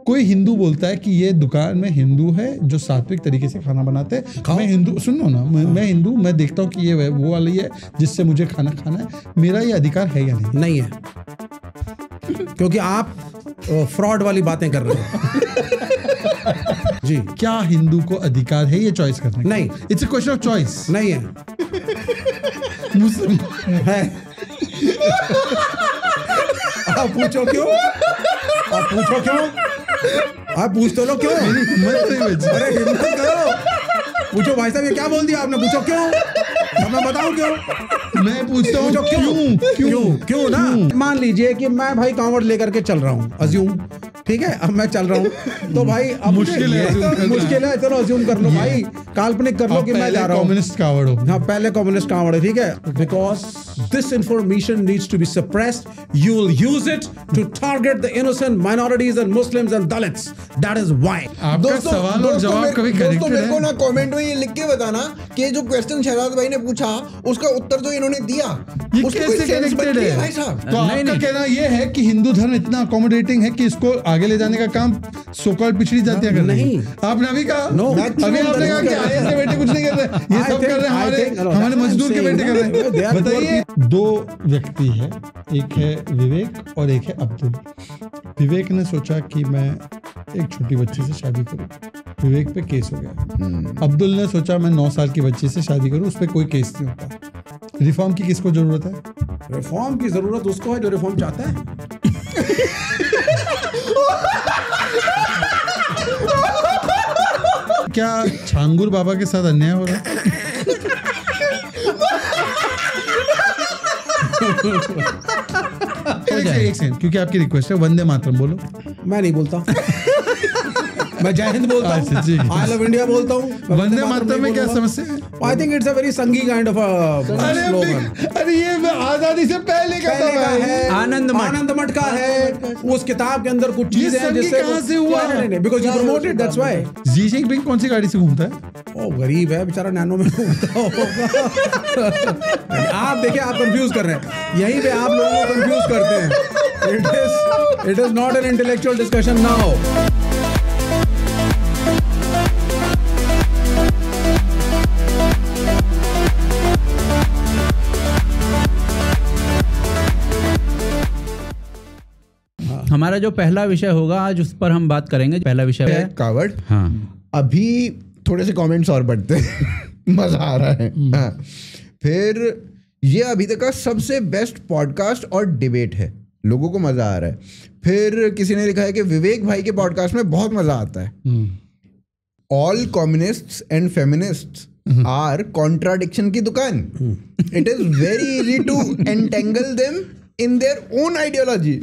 कोई हिंदू बोलता है कि ये दुकान में हिंदू है जो सात्विक तरीके से खाना बनाते हैं, मैं हिंदू, सुनो ना, मैं हिंदू, मैं देखता हूँ कि ये वो वाली है जिससे मुझे खाना खाना है, मेरा ये अधिकार है या नहीं? नहीं है, क्योंकि आप फ्रॉड वाली बातें कर रहे हो जी। क्या हिंदू को अधिकार है ये चॉइस करने का? नहीं, it's a question of choice. नहीं है। मुस्लिम है। आप पूछो क्यों? आप पूछो क्यों? आप पूछ तो लो क्यों? अरे हिम्मत करो, पूछो भाई साहब ये क्या बोल दिया आपने, पूछो क्यों? अब मैं बताऊं क्यों? मैं पूछता हूँ क्यों ना। मान लीजिए कि मैं भाई कांवड़ लेकर के चल रहा हूँ, अज्यूम, ठीक है, अब मैं चल रहा हूँ तो भाई अब मुश्किल है, चलो अज्यूम कर लो भाई, काल्पनिक कर लो कि मैं जा रहा हूँ कम्युनिस्ट कांवड़ हो। हाँ, पहले कम्युनिस्ट कांवड़ है, ठीक है, because this information needs to be suppressed, you will use it to target the innocent minorities and Muslims and Dalits, that is why. आपका सवाल और जवाब कभी करेक्टेड है? मेरे को ना कमेंट में ये लिख के बताना कि जो क्वेश्चन शहजाद भाई ने पूछा उसका उत्तर जो इन्होंने दिया ये कैसे कनेक्टेड है भाई साहब? तो आपका कहना ये है कि हिंदू धर्म इतना अकोमोडेटिंग है कि इसको आगे ले जाने का काम सो कॉल्ड पिछड़ी जातियां कर रही हैं? आपने अभी कहा, अभी आपने कहा कि आईएएस के बेटे कुछ नहीं कर रहे, ये सब कर रहे हैं, हमारे मजदूर के बेटे कर रहे हैं। बताइए, दो व्यक्ति है, एक है विवेक और एक है अब्दुल। विवेक ने सोचा कि मैं एक छोटी बच्ची से शादी करूं, विवेक पे केस हो गया। अब्दुल ने सोचा मैं 9 साल की बच्ची से शादी करूं, उस पर कोई केस नहीं होता। रिफॉर्म की किसको जरूरत है? रिफॉर्म की जरूरत उसको है जो रिफॉर्म चाहता है। क्या छांगुर बाबा के साथ अन्याय हो रहा है? एक सेकंड, क्योंकि आपकी रिक्वेस्ट है, वंदे मातरम बोलो। मैं नहीं बोलता। मैं जय हिंद बोलता हूँ, आई लव इंडिया बोलता हूँ। वंदे मातरम में क्या समस्या है? I think it's a very Sanghi kind of slogan. अरे ये आजादी से पहले का है, आनंद मठ का है। उस किताब के अंदर कुछ चीजें हैं जिससे कहां से हुआ? Because you promoted, that's why. Xi Jinping कौन सी गाड़ी से घूमता है? ओ गरीब है बेचारा, नैनो में घूमता होगा। आप देखिए, आप कंफ्यूज कर रहे हैं, यहीं पे आप लोगों को कंफ्यूज करते हैं। It is not an intellectual discussion now. हमारा जो पहला विषय होगा आज, उस पर हम बात करेंगे। पहला विषय है कावड़। हाँ, अभी थोड़े से कमेंट्स और बढ़ते हैं। मजा आ रहा है। हाँ। फिर ये अभी तक का सबसे बेस्ट पॉडकास्ट और डिबेट है, लोगों को मजा आ रहा है। फिर किसी ने लिखा है कि विवेक भाई के पॉडकास्ट में बहुत मजा आता है। All communists and feminists are contradiction की दुकान। It is very easy to entangle them in their own ideology.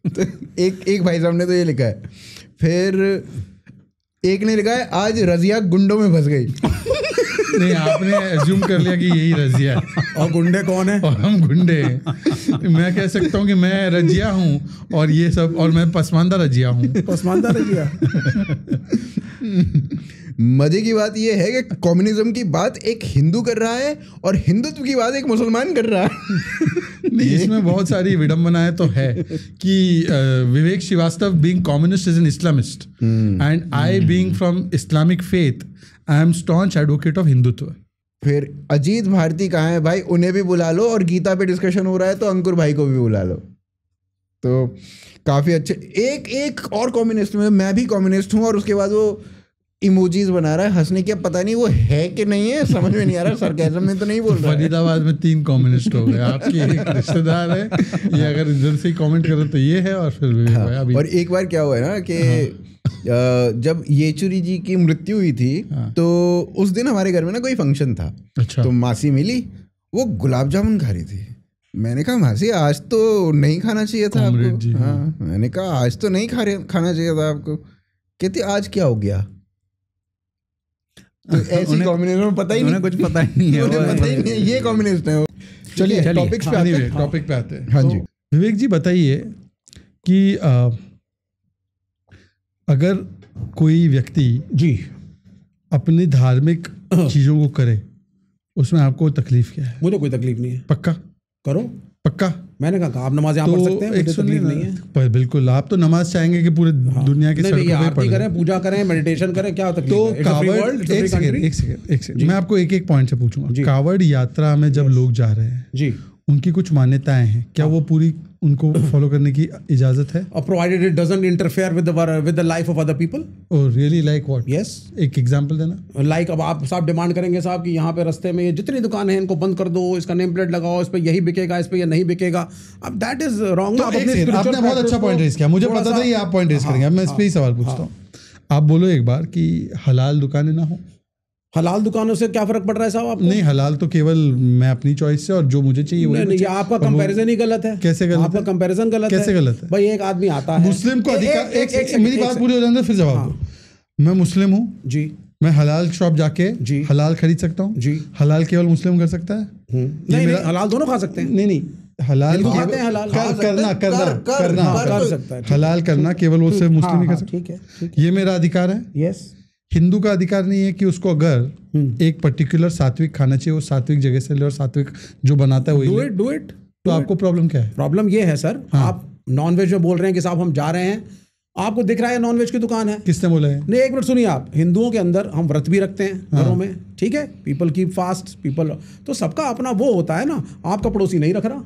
एक भाई साहब ने तो ये लिखा है। फिर एक ने लिखा है आज रजिया गुंडों में फंस गई। नहीं, आपने अज्यूम कर लिया कि यही रजिया है। और गुंडे कौन है? और हम गुंडे हैं। मैं कह सकता हूँ कि मैं रजिया हूँ और ये सब, और मैं पसमानदा रजिया हूँ। पसमानदा रजिया। मजे की बात यह है कि कम्युनिज्म की बात एक हिंदू कर रहा है और हिंदुत्व की बात एक मुसलमान कर रहा है। नहीं, इसमें बहुत सारी विडंबनाएं तो है कि Vivek Shrivastava being communist is an Islamist and I being from Islamic faith I am staunch advocate of Hindutva. फिर अजीत भारती कहाँ है भाई, उन्हें भी बुला लो, और गीता पे डिस्कशन हो रहा है तो अंकुर भाई को भी बुला लो। तो काफी अच्छे। एक और कम्युनिस्ट में मैं भी कम्युनिस्ट हूँ, और उसके बाद वो इमोजीज बना रहा है हंसने की। पता नहीं वो है कि नहीं है, समझ में नहीं आ रहा। सरकाज़म में तो नहीं बोल रहा है। फरीदाबाद में 3 कम्युनिस्ट हो गए। आपकी एक रिश्तेदार है, ये अगर इधर से कमेंट करे तो ये है, और फिर विवेक भाई अभी। और एक बार क्या हुआ है ना कि जब येचुरी जी की मृत्यु हुई थी, तो उस दिन हमारे घर में ना कोई फंक्शन था। अच्छा। तो मासी मिली, वो गुलाब जामुन खा रही थी। मैंने कहा मासी आज तो नहीं खाना चाहिए था आपको। हाँ, मैंने कहा आज तो नहीं खाना चाहिए था आपको। कहती आज क्या हो गया? तो ऐसी कम्युनिज्म में पता ही नहीं, कुछ पता ही नहीं है, पता ही नहीं है ये कम्युनिस्ट है। चलिए टॉपिक्स पे आते हैं। हाँ जी विवेक जी बताइए कि अगर कोई व्यक्ति जी अपनी धार्मिक चीजों को करे, उसमें आपको तकलीफ क्या है? मुझे कोई तकलीफ नहीं है। पक्का? करो। पक्का? मैंने कहा आप नमाज यहाँ पढ़ सकते हैं, मुझे तकलीफ नहीं है। पर बिल्कुल, आप तो नमाज चाहेंगे कि पूरे दुनिया की सड़कों पे आरती करें, पूजा करें, मेडिटेशन करें, क्या तकलीफ तो है? कावड़, एक सेकंड मैं आपको एक पॉइंट से पूछूंगा। कावड़ यात्रा में जब लोग जा रहे हैं जी, उनकी कुछ मान्यताएं हैं, क्या वो पूरी उनको फॉलो करने की इजाजत है? Provided it doesn't interfere with the life of other people. Oh really? Like what? Yes, एक एग्जांपल देना। लाइक अब आप साहब डिमांड करेंगे साहब कि यहाँ पे रास्ते में ये जितनी दुकान है इनको बंद कर दो, इसका नेम प्लेट लगाओ, इस पे यही बिकेगा, इस पे ये नहीं बिकेगा। अब दैट इज रॉन्ग। आपने बहुत अच्छा पॉइंट रेज किया, मुझे पता था ये आप पॉइंट रेज करेंगे। अब मैं इस पे ही सवाल पूछता हूँ। आप बोलो एक बार कि हलाल दुकानें ना हो। हलाल दुकानों से क्या फर्क पड़ रहा है साहब आपको? नहीं, हलाल तो केवल मैं अपनी चॉइस से और जो मुझे चाहिए वही। नहीं, आपका कंपैरिजन ही गलत है। कैसे गलत? आपका कंपैरिजन गलत है। कैसे गलत है? भाई एक आदमी आता है, मुस्लिम को अधिकार, मेरी बात पूरी हो जाने दो फिर जवाब दो। मैं मुस्लिम हूँ जी, मैं हलाल शॉप जाके हलाल खरीद सकता हूँ जी। हलाल केवल मुस्लिम कर सकता है? नहीं, हलाल दोनों खा सकते हैं। नहीं, हलाल खाते हैं, हलाल कर सकता है। हलाल करना केवल वो सिर्फ मुस्लिम ही कर सकता है। ठीक है, ये मेरा अधिकार है। यस। हिंदू का अधिकार नहीं है कि उसको अगर एक पर्टिकुलर सात्विक खाना चाहिए, वो सात्विक जगह से ले और सात्विक जो बनाता है वही डू इट। तो आपको प्रॉब्लम क्या है? प्रॉब्लम ये है सर, आप नॉनवेज में बोल रहे हैं कि साहब हम जा रहे हैं, आपको दिख रहा है नॉनवेज की दुकान है। किसने बोला है? नहीं, एक मिनट सुनिए आप। हिंदुओं के अंदर हम व्रत भी रखते हैं घरों में, ठीक है, पीपल कीप फास्ट, पीपल, तो सबका अपना वो होता है ना। आपका पड़ोसी नहीं रख रहा,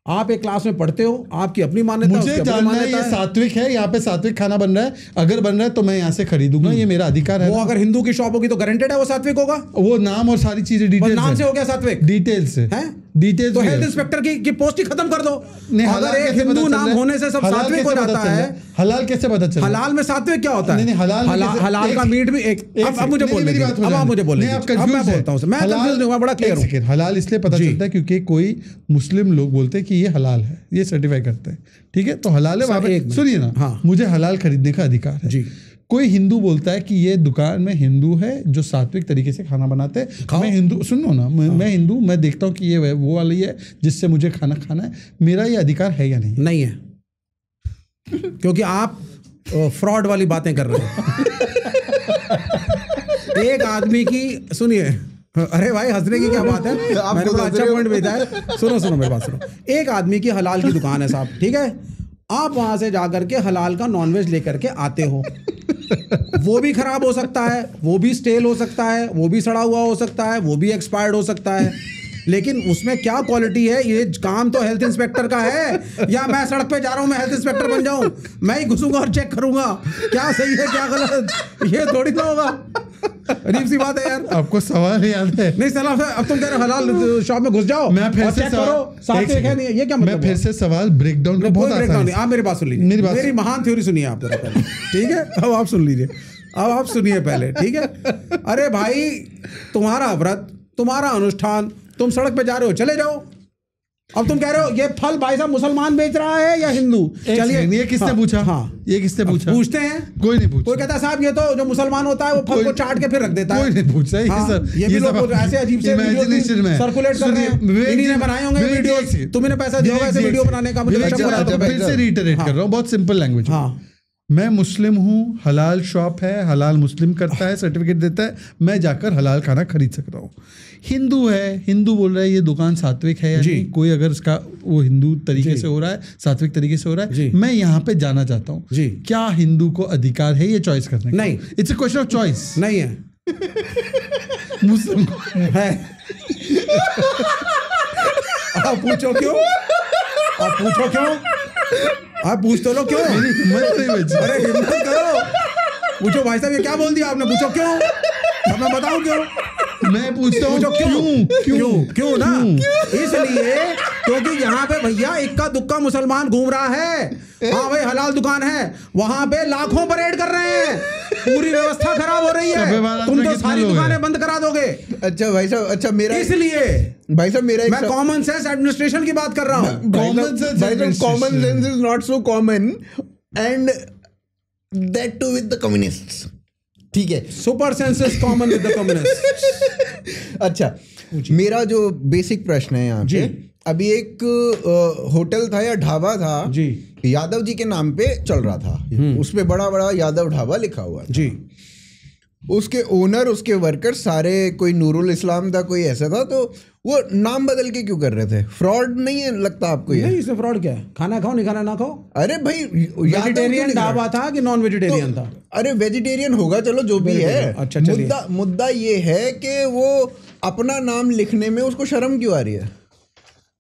आप एक क्लास में पढ़ते हो, आपकी अपनी मान्यता, मुझे जानना है ये सात्विक है, यहाँ पे सात्विक खाना बन रहा है, अगर बन रहा है तो मैं यहाँ से खरीदूंगा, ये मेरा अधिकार है। वो अगर हिंदू की शॉप होगी तो गारंटेड है वो सात्विक होगा। वो नाम और सारी चीजें डिटेल नाम से हो गया सात्विक, डिटेल से है, डिटेल तो हेल्थ इंस्पेक्टर की पोस्ट ही खत्म कर दो। अगर एक हिंदू नाम होने से सब सात्विक हो जाता है। हलाल कैसे पता चल? हलाल में सात्विक क्या होता है? नहीं, हलाल का मीट भी एक, अब मुझे बोलने दीजिए, अब आप मुझे बोलने दीजिए, अब मैं बोलता हूं, मैं कंफ्यूज नहीं हुआ, बड़ा क्लियर हूं। हलाल इसलिए पता चलता है क्योंकि कोई मुस्लिम लोग बोलते हैं कि ये हलाल है, ये सर्टिफाई करते हैं, ठीक है, तो हलाल है वहां पे। सुनिए ना, मुझे हलाल खरीदने का अधिकार है। कोई हिंदू बोलता है कि ये दुकान में हिंदू है जो सात्विक तरीके से खाना बनाते हैं, मैं हिंदू, सुनो ना, मैं हिंदू, मैं देखता हूँ कि ये वो वाली है जिससे मुझे खाना खाना है, मेरा ये अधिकार है या नहीं? नहीं है, क्योंकि आप फ्रॉड वाली बातें कर रहे हैं। एक आदमी की, सुनिए, अरे भाई हंसने की क्या बात है, मैंने बड़ा अच्छा पॉइंट भेजा है। सुनो मेरी बात सुनो। एक आदमी की हलाल की दुकान है साहब, ठीक है, आप वहां से जाकर के हलाल का नॉनवेज लेकर के आते हो, वो भी खराब हो सकता है, वो भी स्टेल हो सकता है, वो भी सड़ा हुआ हो सकता है, वो भी एक्सपायर्ड हो सकता है, लेकिन उसमें क्या क्वालिटी है, ये काम तो हेल्थ इंस्पेक्टर का है। या मैं सड़क पे जा रहा हूँ, मैं हेल्थ इंस्पेक्टर बन जाऊं, मैं ही घुसूंगा और चेक करूंगा क्या सही है क्या गलत, ये थोड़ी ना होगा। अजीब सी बात है यार। आपको सवाल याद है? नहीं सलाह, अब तुम कह रहे हो हलाल शॉप में घुस जाओ, मैं फिर से चेक करो सात्विक है नहीं है, ये क्या मतलब? मैं फिर से सवाल ब्रेक डाउन कर, बहुत आसान है। आप मेरी बात सुन लीजिए, मेरी महान थ्योरी सुनिए आप जरा पहले, ठीक है, अब आप सुन लीजिए, अब आप सुनिए पहले, ठीक है। अरे भाई, तुम्हारा व्रत, तुम्हारा अनुष्ठान, तुम सड़क पे जा रहे हो, चले जाओ। अब तुम कह रहे हो ये फल भाई साहब मुसलमान बेच रहा है या हिंदू? चलिए, ये किसने पूछा? ये किसने पूछा? पूछते हैं, कोई नहीं पूछता। कोई कहता है साहब ये तो जो मुसलमान होता है वो फल को चाट के फिर रख देता है। कोई नहीं पूछता। ये भी लोग ऐसे अजीब से सर्कुलेट कर रहे हैं, इन्हीं ने बनाए होंगे वीडियो, तुमने पैसा दिया होगा ऐसे वीडियो बनाने का। मुझे फिर से रिटरेट कर रहा हूँ, बहुत सिंपल लैंग्वेज। मैं मुस्लिम हूँ, हलाल शॉप है, हलाल मुस्लिम करता है, सर्टिफिकेट देता है, मैं जाकर हलाल खाना खरीद सकता हूँ। हिंदू है, हिंदू बोल रहा है ये दुकान सात्विक है या नहीं, कोई अगर इसका वो हिंदू तरीके से हो रहा है, सात्विक तरीके से हो रहा है, मैं यहाँ पे जाना चाहता हूँ, क्या हिंदू को अधिकार है ये चॉइस करने का? नहीं, it's a question of choice. नहीं है। मुस्लिम है। आप पूछो क्यों? आप पूछो क्यों? आप पूछ तो लो क्यों? अरे हिम्मत करो, पूछो भाई साहब ये क्या बोल दिया आपने, पूछो क्यों, अब मैं बताऊं क्यों? मैं पूछता हूँ क्यों ना, इसलिए क्योंकि यहाँ पे भैया इक्का दुक्का मुसलमान घूम रहा है। हाँ भाई हलाल दुकान है, वहां पे लाखों परेड कर रहे हैं, पूरी व्यवस्था खराब हो रही है, तुम तो सारी दुकानें बंद करा दोगे। अच्छा भाई साहब, अच्छा मेरा, इसलिए भाई साहब मेरा, मैं कॉमन सेंस एडमिनिस्ट्रेशन की बात कर रहा हूँ। Common sense is not so common and that too with the communists, ठीक है। Super sense is common with the communist. अच्छा, मेरा जो बेसिक प्रश्न है यहाँ पे, अभी एक होटल था या ढाबा था जी, यादव जी के नाम पे चल रहा था, उसपे बड़ा बड़ा यादव ढाबा लिखा हुआ था जी। उसके ओनर, उसके वर्कर सारे, कोई नूरुल इस्लाम था, कोई ऐसा था, तो वो नाम बदल के क्यों कर रहे थे? फ्रॉड नहीं है लगता आपको ये? नहीं, इसमें फ्रॉड क्या है? खाना खाओ नहीं खाना ना खाओ। अरे भाई वेजिटेरियन ढाबा था कि नॉन वेजिटेरियन था? अरे वेजिटेरियन होगा, चलो जो भी है। अच्छा चलिए, मुद्दा ये है कि वो अपना नाम लिखने में उसको शर्म क्यों आ रही है?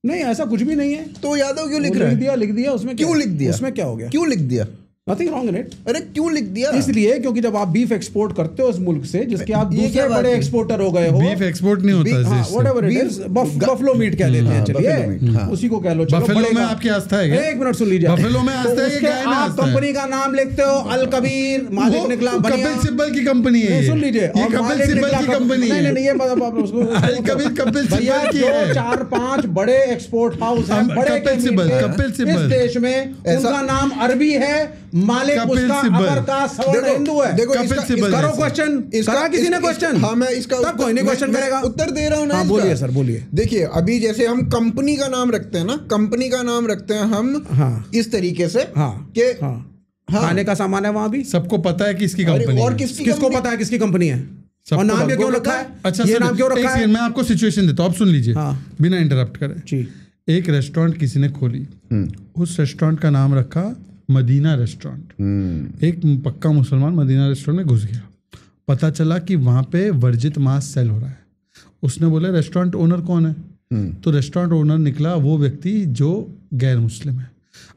नहीं ऐसा कुछ भी नहीं है। तो यादव क्यों लिख रहा है? लिख दिया उसमें। क्यों लिख दिया? उसमें क्या हो गया? क्यों लिख दिया? Nothing wrong in it. अरे क्यों लिख दिया? इसलिए क्योंकि जब आप बीफ एक्सपोर्ट करते हो उस मुल्क से जिसके आप दूसरे बड़े एक्सपोर्टर हो गए हो। बीफ एक्सपोर्ट नहीं होता, whatever it is, buffalo meat कह लेते हैं, चलिए उसी को कह लो। बफेलो में आपकी आस्था है क्या? एक मिनट सुन लीजिए, बफेलो में आस्था है कि गाय में आस्था है? कंपनी का नाम लिखते हो अल कबीर, मालिक निकला कपिल सिब्बल की कंपनी है। सुन लीजिए, ये कपिल सिब्बल की कंपनी है। नहीं, ये मतलब उसको अल कबीर कपिल सिब्बल की है। 4-5 बड़े एक्सपोर्ट हाउस हैं बड़े कपिल सिब्बल इस देश में, उनका नाम अरबी है, मालिक उसका अपर कास्ट सवर्ण हिंदू है। देखो करो क्वेश्चन, करा किसी ने क्वेश्चन? हाँ, मैं इसका तब कोई नहीं क्वेश्चन करेगा। उत्तर दे रहा हूँ ना। हाँ, बोलिए सर, बोलिए। देखिए अभी जैसे हम कंपनी का नाम रखते हैं ना, कंपनी का नाम रखते हैं हम इस तरीके से कि खाने का सामान है वहां भी सबको पता है कि इसकी कंपनी और किसको पता है किसकी कंपनी है और नाम क्यों रखा है? अच्छा, ये नाम क्यों रखा है? मैं आपको सिचुएशन देता हूँ, आप सुन लीजिए बिना इंटरप्ट करे जी। एक रेस्टोरेंट किसी ने खोली, उस रेस्टोरेंट का नाम रखा मदीना रेस्टोरेंट। एक पक्का मुसलमान मदीना रेस्टोरेंट में घुस गया, पता चला कि वहाँ पे वर्जित मांस सेल हो रहा है। उसने बोला रेस्टोरेंट ओनर कौन है? तो रेस्टोरेंट ओनर निकला वो व्यक्ति जो गैर मुस्लिम है।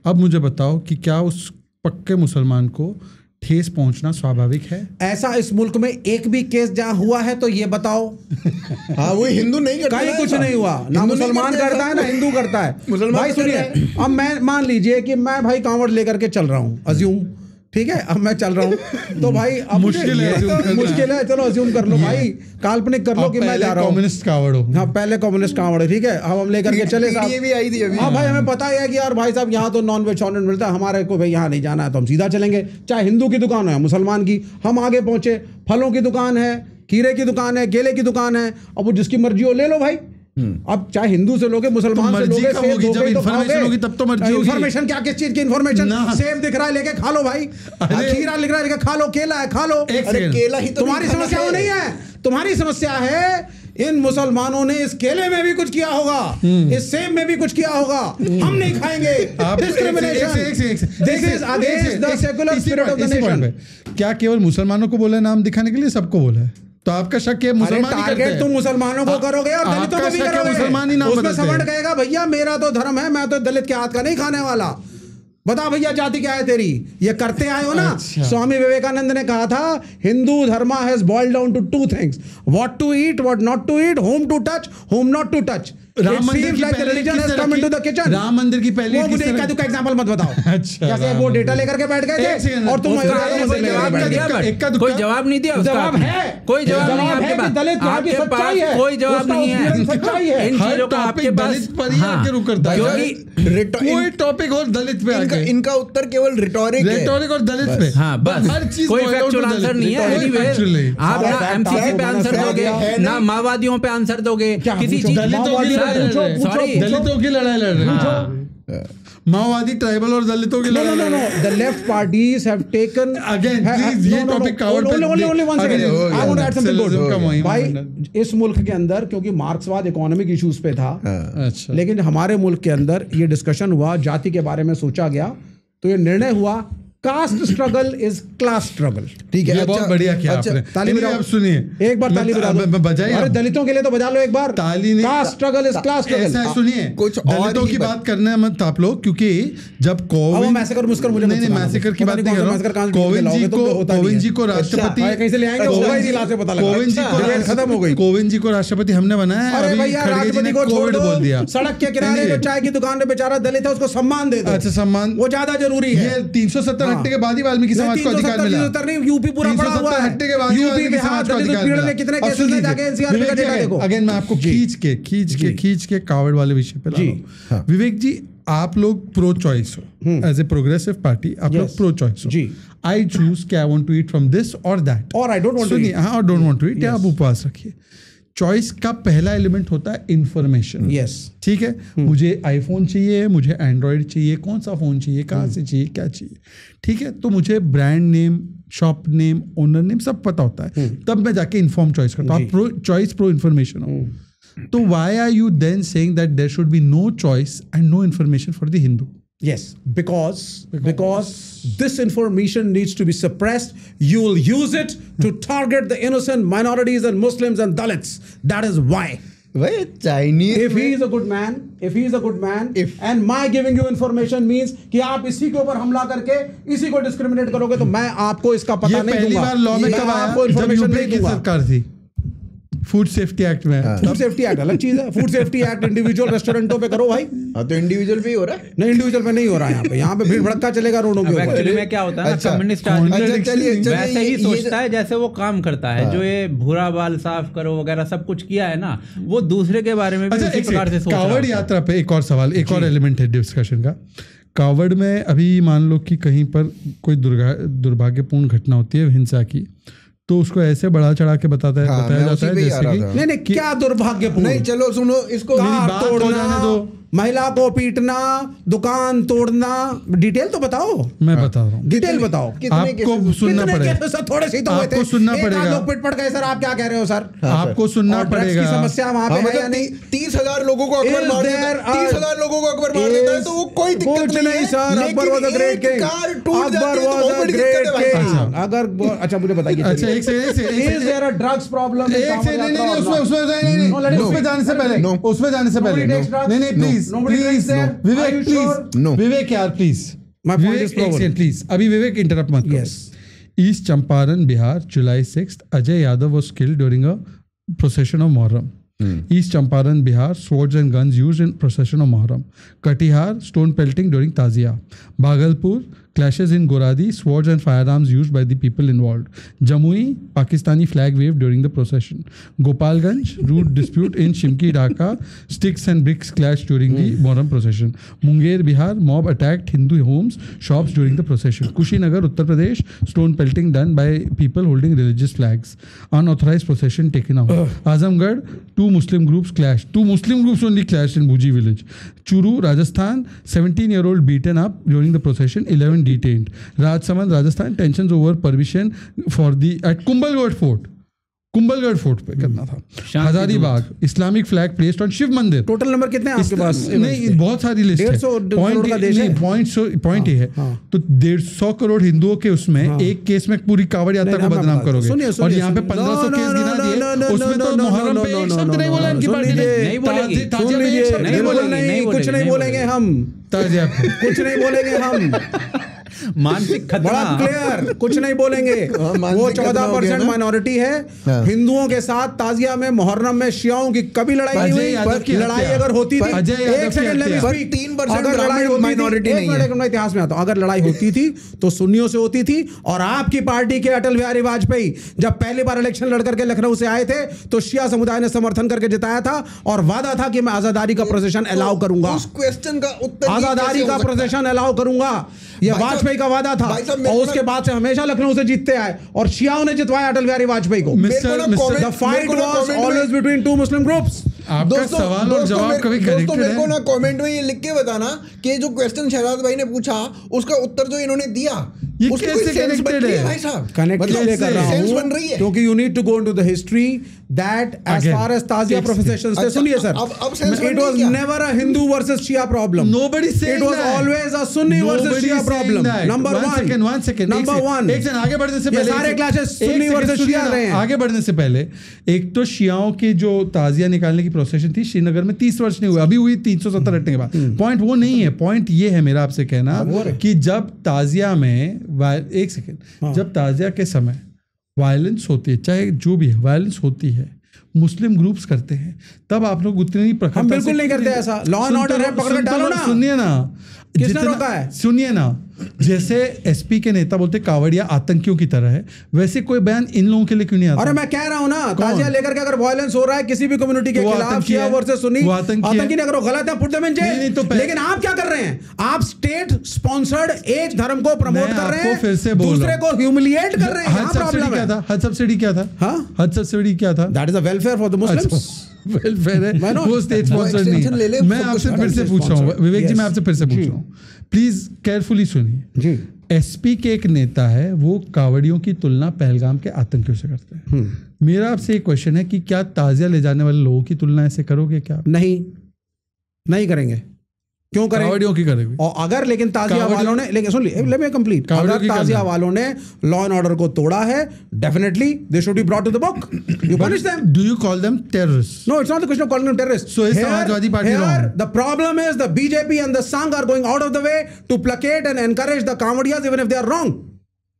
अब मुझे बताओ कि क्या उस पक्के मुसलमान को ठेस पहुंचना स्वाभाविक है? ऐसा इस मुल्क में एक भी केस जहां हुआ है तो ये बताओ। हाँ, वो हिंदू नहीं करता, कहीं कुछ नहीं हुआ, ना मुसलमान करता है ना हिंदू करता है। भाई सुनिए, अब मैं मान लीजिए कि मैं भाई कांवड़ लेकर के चल रहा हूँ, अज्यूम, ठीक है, अब मैं चल रहा हूँ तो भाई अब मुश्किल है, चलो अज्यूम कर लो भाई, काल्पनिक कर लो कि मैं जा रहा हूँ कम्युनिस्ट कांवड़ हो। हाँ, पहले कम्युनिस्ट कांवड़ है, ठीक है, अब हम लेकर के चले साहब। ये भी आई थी अभी। हाँ भाई, हमें पता है कि यार भाई साहब यहाँ तो नॉन वेज ऑनर मिलता है, हमारे को भाई यहाँ नहीं जाना है तो हम सीधा चलेंगे, चाहे हिंदू की दुकान हो या मुसलमान की। हम आगे पहुंचे, फलों की दुकान है, खीरे की दुकान है, केले की दुकान है, अब वो जिसकी मर्जी हो ले लो भाई। अब चाहे हिंदू से लोगे, मुसलमान से लोगे, सेब होगी, जब इन्फॉर्मेशन होगी तब तो मर्जी होगी। इन्फॉर्मेशन क्या, किस चीज की इन्फॉर्मेशन? सेब दिख रहा है लेके खा लो भाई, खीरा दिख रहा है लेके खा लो, केला है खा लो। अरे केला ही तो तुम्हारी समस्या वो नहीं है, तुम्हारी समस्या है इन मुसलमानों ने इस केले में भी कुछ किया होगा, इस सेब में भी कुछ किया होगा, हम नहीं खाएंगे। क्या केवल मुसलमानों को बोला नाम दिखाने के लिए सबको बोला है? तो आपका शक है मुसलमान ही करते हैं? तुम मुसलमानों को करोगे और दलितों को भी करोगे। मुसलमान ही नाम उसमें समझ कहेगा भैया मेरा तो धर्म है, मैं तो दलित के हाथ का नहीं खाने वाला। बता भैया जाति क्या है तेरी, ये करते आए हो ना। अच्छा। स्वामी विवेकानंद ने कहा था हिंदू धर्म has boiled down to 2 things, what to eat, what not to eat, whom to touch, whom not to touch. Ram Mandir की पहली एग्जांपल मत बताओ। अच्छा, कैसे वो डेटा लेकर के बैठ गए थे और तुम कोई जवाब नहीं दिया। जवाब है, कोई जवाब नहीं आपके पास, दलित आपकी सच्चाई है, कोई जवाब नहीं है, सच्चाई है। इन चीजों का आपके पास कोई टॉपिक और दलित पे इनका उत्तर केवल रिटोरिक और दलित पे। हाँ बस, हर चीज कोई फैक्चुअल आंसर नहीं है। एनीवे आप ना एमसीसी पे आंसर दोगे, ना माओवादियों पे आंसर दोगे, किसी चीज दलितों की लड़ाई लड़ रहे हैं, माओवादी ट्राइबल और दलितों की लड़ाई। No the left parties have taken again ये topic cover only one second, I want to add something good भाई। इस मुल्क के अंदर क्योंकि मार्क्सवाद इकोनॉमिक इश्यूज पे था, अच्छा, लेकिन हमारे मुल्क के अंदर ये डिस्कशन हुआ, जाति के बारे में सोचा गया, तो ये निर्णय हुआ caste struggle is class struggle. ठीक है, बहुत बढ़िया किया आपने। ताली बजाओ, आप सुनिए एक बार ताली बजा दो। बजाइए, अरे दलितों के लिए तो बजा लो एक बार। ताली नहीं, caste struggle is class struggle. सुनिए, कुछ दलितों की बात करने मत आप लोग, क्योंकि जब कोविंद मैसेकर मुस्कर मुझे नहीं मैसेकर की बात नहीं कर रहा हूं। कोविंद जी को राष्ट्रपति कैसे ले आएंगे, होगा ही नहीं, लास्ट में पता लगा कोविंद जी को खत्म हो गई। कोविंद जी को राष्ट्रपति हमने बनाया, अरे भैया राष्ट्रपति को कोविड बोल दिया। सड़क के किनारे जो चाय की दुकान पे बेचारा दलित है उसको सम्मान दे दो। अच्छा, सम्मान वो ज्यादा जरूरी है। ये 370 हट्टे के बाद ही वाल्मीकि समाज को अधिकार मिला। यूपी पूरा पड़ा हुआ है, हट्टे के बाद यूपी बिहार में कितने केसेस में जाके एनसीआर का डेटा देखो। अगेन मैं आपको खींच के कावड़ वाले विषय पे ला रहा हूं। विवेक जी, आप लोग प्रो चॉइस हो, एज ए प्रोग्रेसिव पार्टी आप लोग प्रो चॉइस हो। आई चूज कि I want to eat from this और दैट, और I don't want to eat, हाँ, और डोंट वांट टू ईट, आप उपवास रखिए। चॉइस का पहला एलिमेंट होता है इंफॉर्मेशन। यस, ठीक है, मुझे आईफोन चाहिए, मुझे एंड्रॉयड चाहिए, कौन सा फोन चाहिए, कहाँ से चाहिए, क्या चाहिए, ठीक है, तो मुझे brand name, shop name, owner name सब पता होता है, तब मैं जाके इन्फॉर्म चॉइस करता हूँ। आप प्रो चॉइस, प्रो इन्फॉर्मेशन हो। तो why are you then saying that there should be no choice and no information for the Hindu? Yes, because this information needs to be suppressed. You will use it to target the innocent minorities and Muslims and Dalits. That is why. भाई Chinese If he is a good man, and my giving you information means कि आप इसी के ऊपर हमला करके इसी को डिस्क्रिमिनेट करोगे, तो मैं आपको इसका पता नहीं दूंगा। पहली बार लॉ में कब आया? जब यूपी की सरकार थी, फूड सेफ्टी एक्ट में। फूड सेफ्टी एक्ट अलग चीज है। फूड सेफ्टी एक्ट इंडिविजुअल रेस्टोरेंटों पे करो भाई। हाँ, तो इंडिविजुअल पे ही हो रहा है। नहीं, इंडिविजुअल पे नहीं हो रहा है। यहाँ पे भीड़ भड़का चलेगा रोडों के ऊपर। एक्चुअली में क्या होता है ना, कम्युनिस्ट आदमी वैसे ही सोचता है जैसे वो काम करता है। जो ये भूरा बाल साफ करो वगैरह सब कुछ किया है ना, वो दूसरे के बारे में भी उसी प्रकार से सोच रहा है। कावड़ यात्रा पे एक और सवाल, एक और एलिमेंट है डिस्कशन का। कावड़ में अभी मान लो कि कहीं पर कोई दुर्भाग्यपूर्ण घटना होती है हिंसा की, तो उसको ऐसे बढ़ा चढ़ा के बताया जाता है जैसे कि नहीं क्या दुर्भाग्यपूर्ण। नहीं, चलो सुनो इसको, महिला को पीटना, दुकान तोड़ना, डिटेल तो बताओ। मैं बता रहा हूँ, डिटेल बताओ। आपको सुनना पड़ेगा। सर थोड़े से तो आपको सुनना पड़ेगा। लोग पिट पड़ गए सर, आप क्या कह रहे हो सर? आपको सुनना पड़ेगा। समस्या वहाँ पे है या नहीं? 30,000 लोगों को अकबर मार देता है, 30,000 लोगों को अकबर मार देता है, तो वो कोई दिक्कत नहीं sir. Akbar was a great king. Akbar was a great king. अगर अच्छा मुझे बताइए, अच्छा एक से is there a drugs problem? एक से नहीं, उसमें जाने से पहले नहीं प्लीज विवेक, प्लीज विवेक यार, प्लीज प्लीज अभी विवेक इंटरप्ट मत करो। East Champaran Bihar, July 6 Ajay Yadav was killed during a procession of Muharram. East Champaran, Bihar, swords and guns used in procession of Muharram. Katihar, stone pelting during Tazia. Bhagalpur, clashes in Goradi, swords and firearms used by the people involved. Jamui, Pakistani flag waved during the procession. Gopalganj, rude dispute in Shimki Dhaka, sticks and bricks clashed during the Muharram procession. Munger, Bihar, mob attacked Hindu homes, shops during the procession. Kushinagar, Uttar Pradesh, stone pelting done by people holding religious flags. Unauthorized procession taken out. Azamgarh, two Muslim groups clashed. Two Muslim groups only clashed in Bhuji village. Churu, Rajasthan, 17-year-old beaten up during the procession, 11 detained. Rajsamand, Rajasthan, tensions over permission for the at Kumbhalgarh fort पे करना था। Hazaribagh, Islamic flag placed on Shiv मंदिर। Total number कितने हैं आपके पास? नहीं, बहुत सारी लिस्ट है। पॉइंट ये है, तो 150 करोड़ हिंदुओं के उसमें एक केस में पूरी कांवड़ यात्रा को बदनाम करोगे, और यहाँ पे 1500 केस गिना दिए, उसमें तो मुहर्रम पे एक शब्द नहीं बोला इनकी पार्टी ने। कुछ नहीं बोलेंगे हम, कुछ नहीं बोलेंगे हम। मानसिक खतरा बड़ा क्लियर, कुछ नहीं बोलेंगे। वो 14% माइनॉरिटी है। हिंदुओं के साथ ताजिया में, मुहर्रम में शियाओं की कभी लड़ाई नहीं हुई। लड़ाई अगर होती थी, एक सेकंड लेट मी स्पीक, 3% लड़ाई माइनॉरिटी नहीं है। मैं इतिहास में आता हूं, अगर लड़ाई होती थी तो सुन्नियों से होती थी। और आपकी पार्टी के अटल बिहारी वाजपेयी जब पहली बार इलेक्शन लड़ करके लखनऊ से आए थे, तो शिया समुदाय ने समर्थन करके जिताया था, और वादा था कि मैं आजादारी का प्रोसेशन अलाउ करूंगा। उस क्वेश्चन का उत्तर आजादारी का प्रोसेशन अलाउ करूंगा, यह वाजपेयी का वादा था। और उसके बाद से हमेशा लखनऊ से जीतते आए, और शियाओं ने जितवाया अटल बिहारी वाजपेयी को। The fight was always between two Muslim groups. आपका सवाल और जवाब कभी दोस्तों मेरे को ना कमेंट में ये लिख के बताना कि जो क्वेश्चन शहजाद भाई ने पूछा उसका उत्तर जो इन्होंने दिया, ये कैसे कनेक्टेड है भाई साहब? कनेक्ट इसलिए कर रहा सेंस बन रही हूं है क्योंकि you need to go into the history that as far as tazia profession से, सुनिए sir, it was never a Hindu versus Shia problem. Nobody said it was always a Sunni versus Shia problem. Number one. Number one. एक second आगे बढ़ने से पहले सारे classes Sunni versus शिया रहे हैं। आगे बढ़ने से पहले एक तो शियाओं की जो ताजिया निकालने की प्रोसेशन थी श्रीनगर में 30 वर्ष नहीं हुए, अभी हुई 370 हटने के बाद। पॉइंट वो नहीं है, पॉइंट ये है मेरा आपसे कहना कि जब ताजिया में एक सेकंड, जब ताजिया के समय वायलेंस होती है, चाहे जो भी है वायलेंस होती है, मुस्लिम ग्रुप्स करते हैं, तब आप लोग उतनी नहीं प्रखरता। हम बिल्कुल नहीं करते ऐसा। लॉ एंड ऑर्डर है, पकड़ के डालो ना। सुनिए ना, किसने रोका है? सुनिए ना, जैसे एसपी के नेता बोलते कावड़िया आतंकियों की तरह है, वैसे कोई बयान इन लोगों के लिए क्यों नहीं आता? अरे मैं कह रहा हूं ना, ताजिया लेकर के अगर वायलेंस हो रहा है किसी भी कम्युनिटी के खिलाफ, शिया वर्सेस सुन्नी, आतंकी नहीं, अगर वो गलत है पुट देम इन जेल। लेकिन आप क्या कर रहे हैं? आप स्टेट स्पॉन्सर्ड एक धर्म को प्रमोट कर रहे हैं, फिर से दूसरे को ह्यूमिलिएट कर रहे हैं। हज सब्सिडी क्या था? हज सब्सिडी क्या था? हज सब्सिडी क्या था? That is a welfare for the Muslims. Welfare है, वो स्टेट स्पॉन्सर्ड नहीं। मैं आपसे फिर से पूछ रहा हूँ विवेक जी, मैं आपसे फिर से पूछ रहा हूँ, प्लीज केयरफुली सुनिए। एसपी के एक नेता है, वो कावड़ियों की तुलना पहलगाम के आतंकियों से करते हैं। मेरा आपसे एक क्वेश्चन है कि क्या ताजिया ले जाने वाले लोगों की तुलना ऐसे करोगे क्या? नहीं करेंगे। क्यों करें? कावड़ियों की करेंगे। और अगर लेकिन ताजिया वालों ने, लेकिन सुन लेट मी कंप्लीट, अगर ताजिया वालों ने लॉ एंड ऑर्डर को तोड़ा है, definitely they should be brought to the book, you punish them. Do you call them terrorist? No, it's not the question of calling them terrorist. So is Samajwadi party wrong? The problem is the BJP and the Sangh are going out of the way to placate and encourage the kanwariyas even if they are wrong.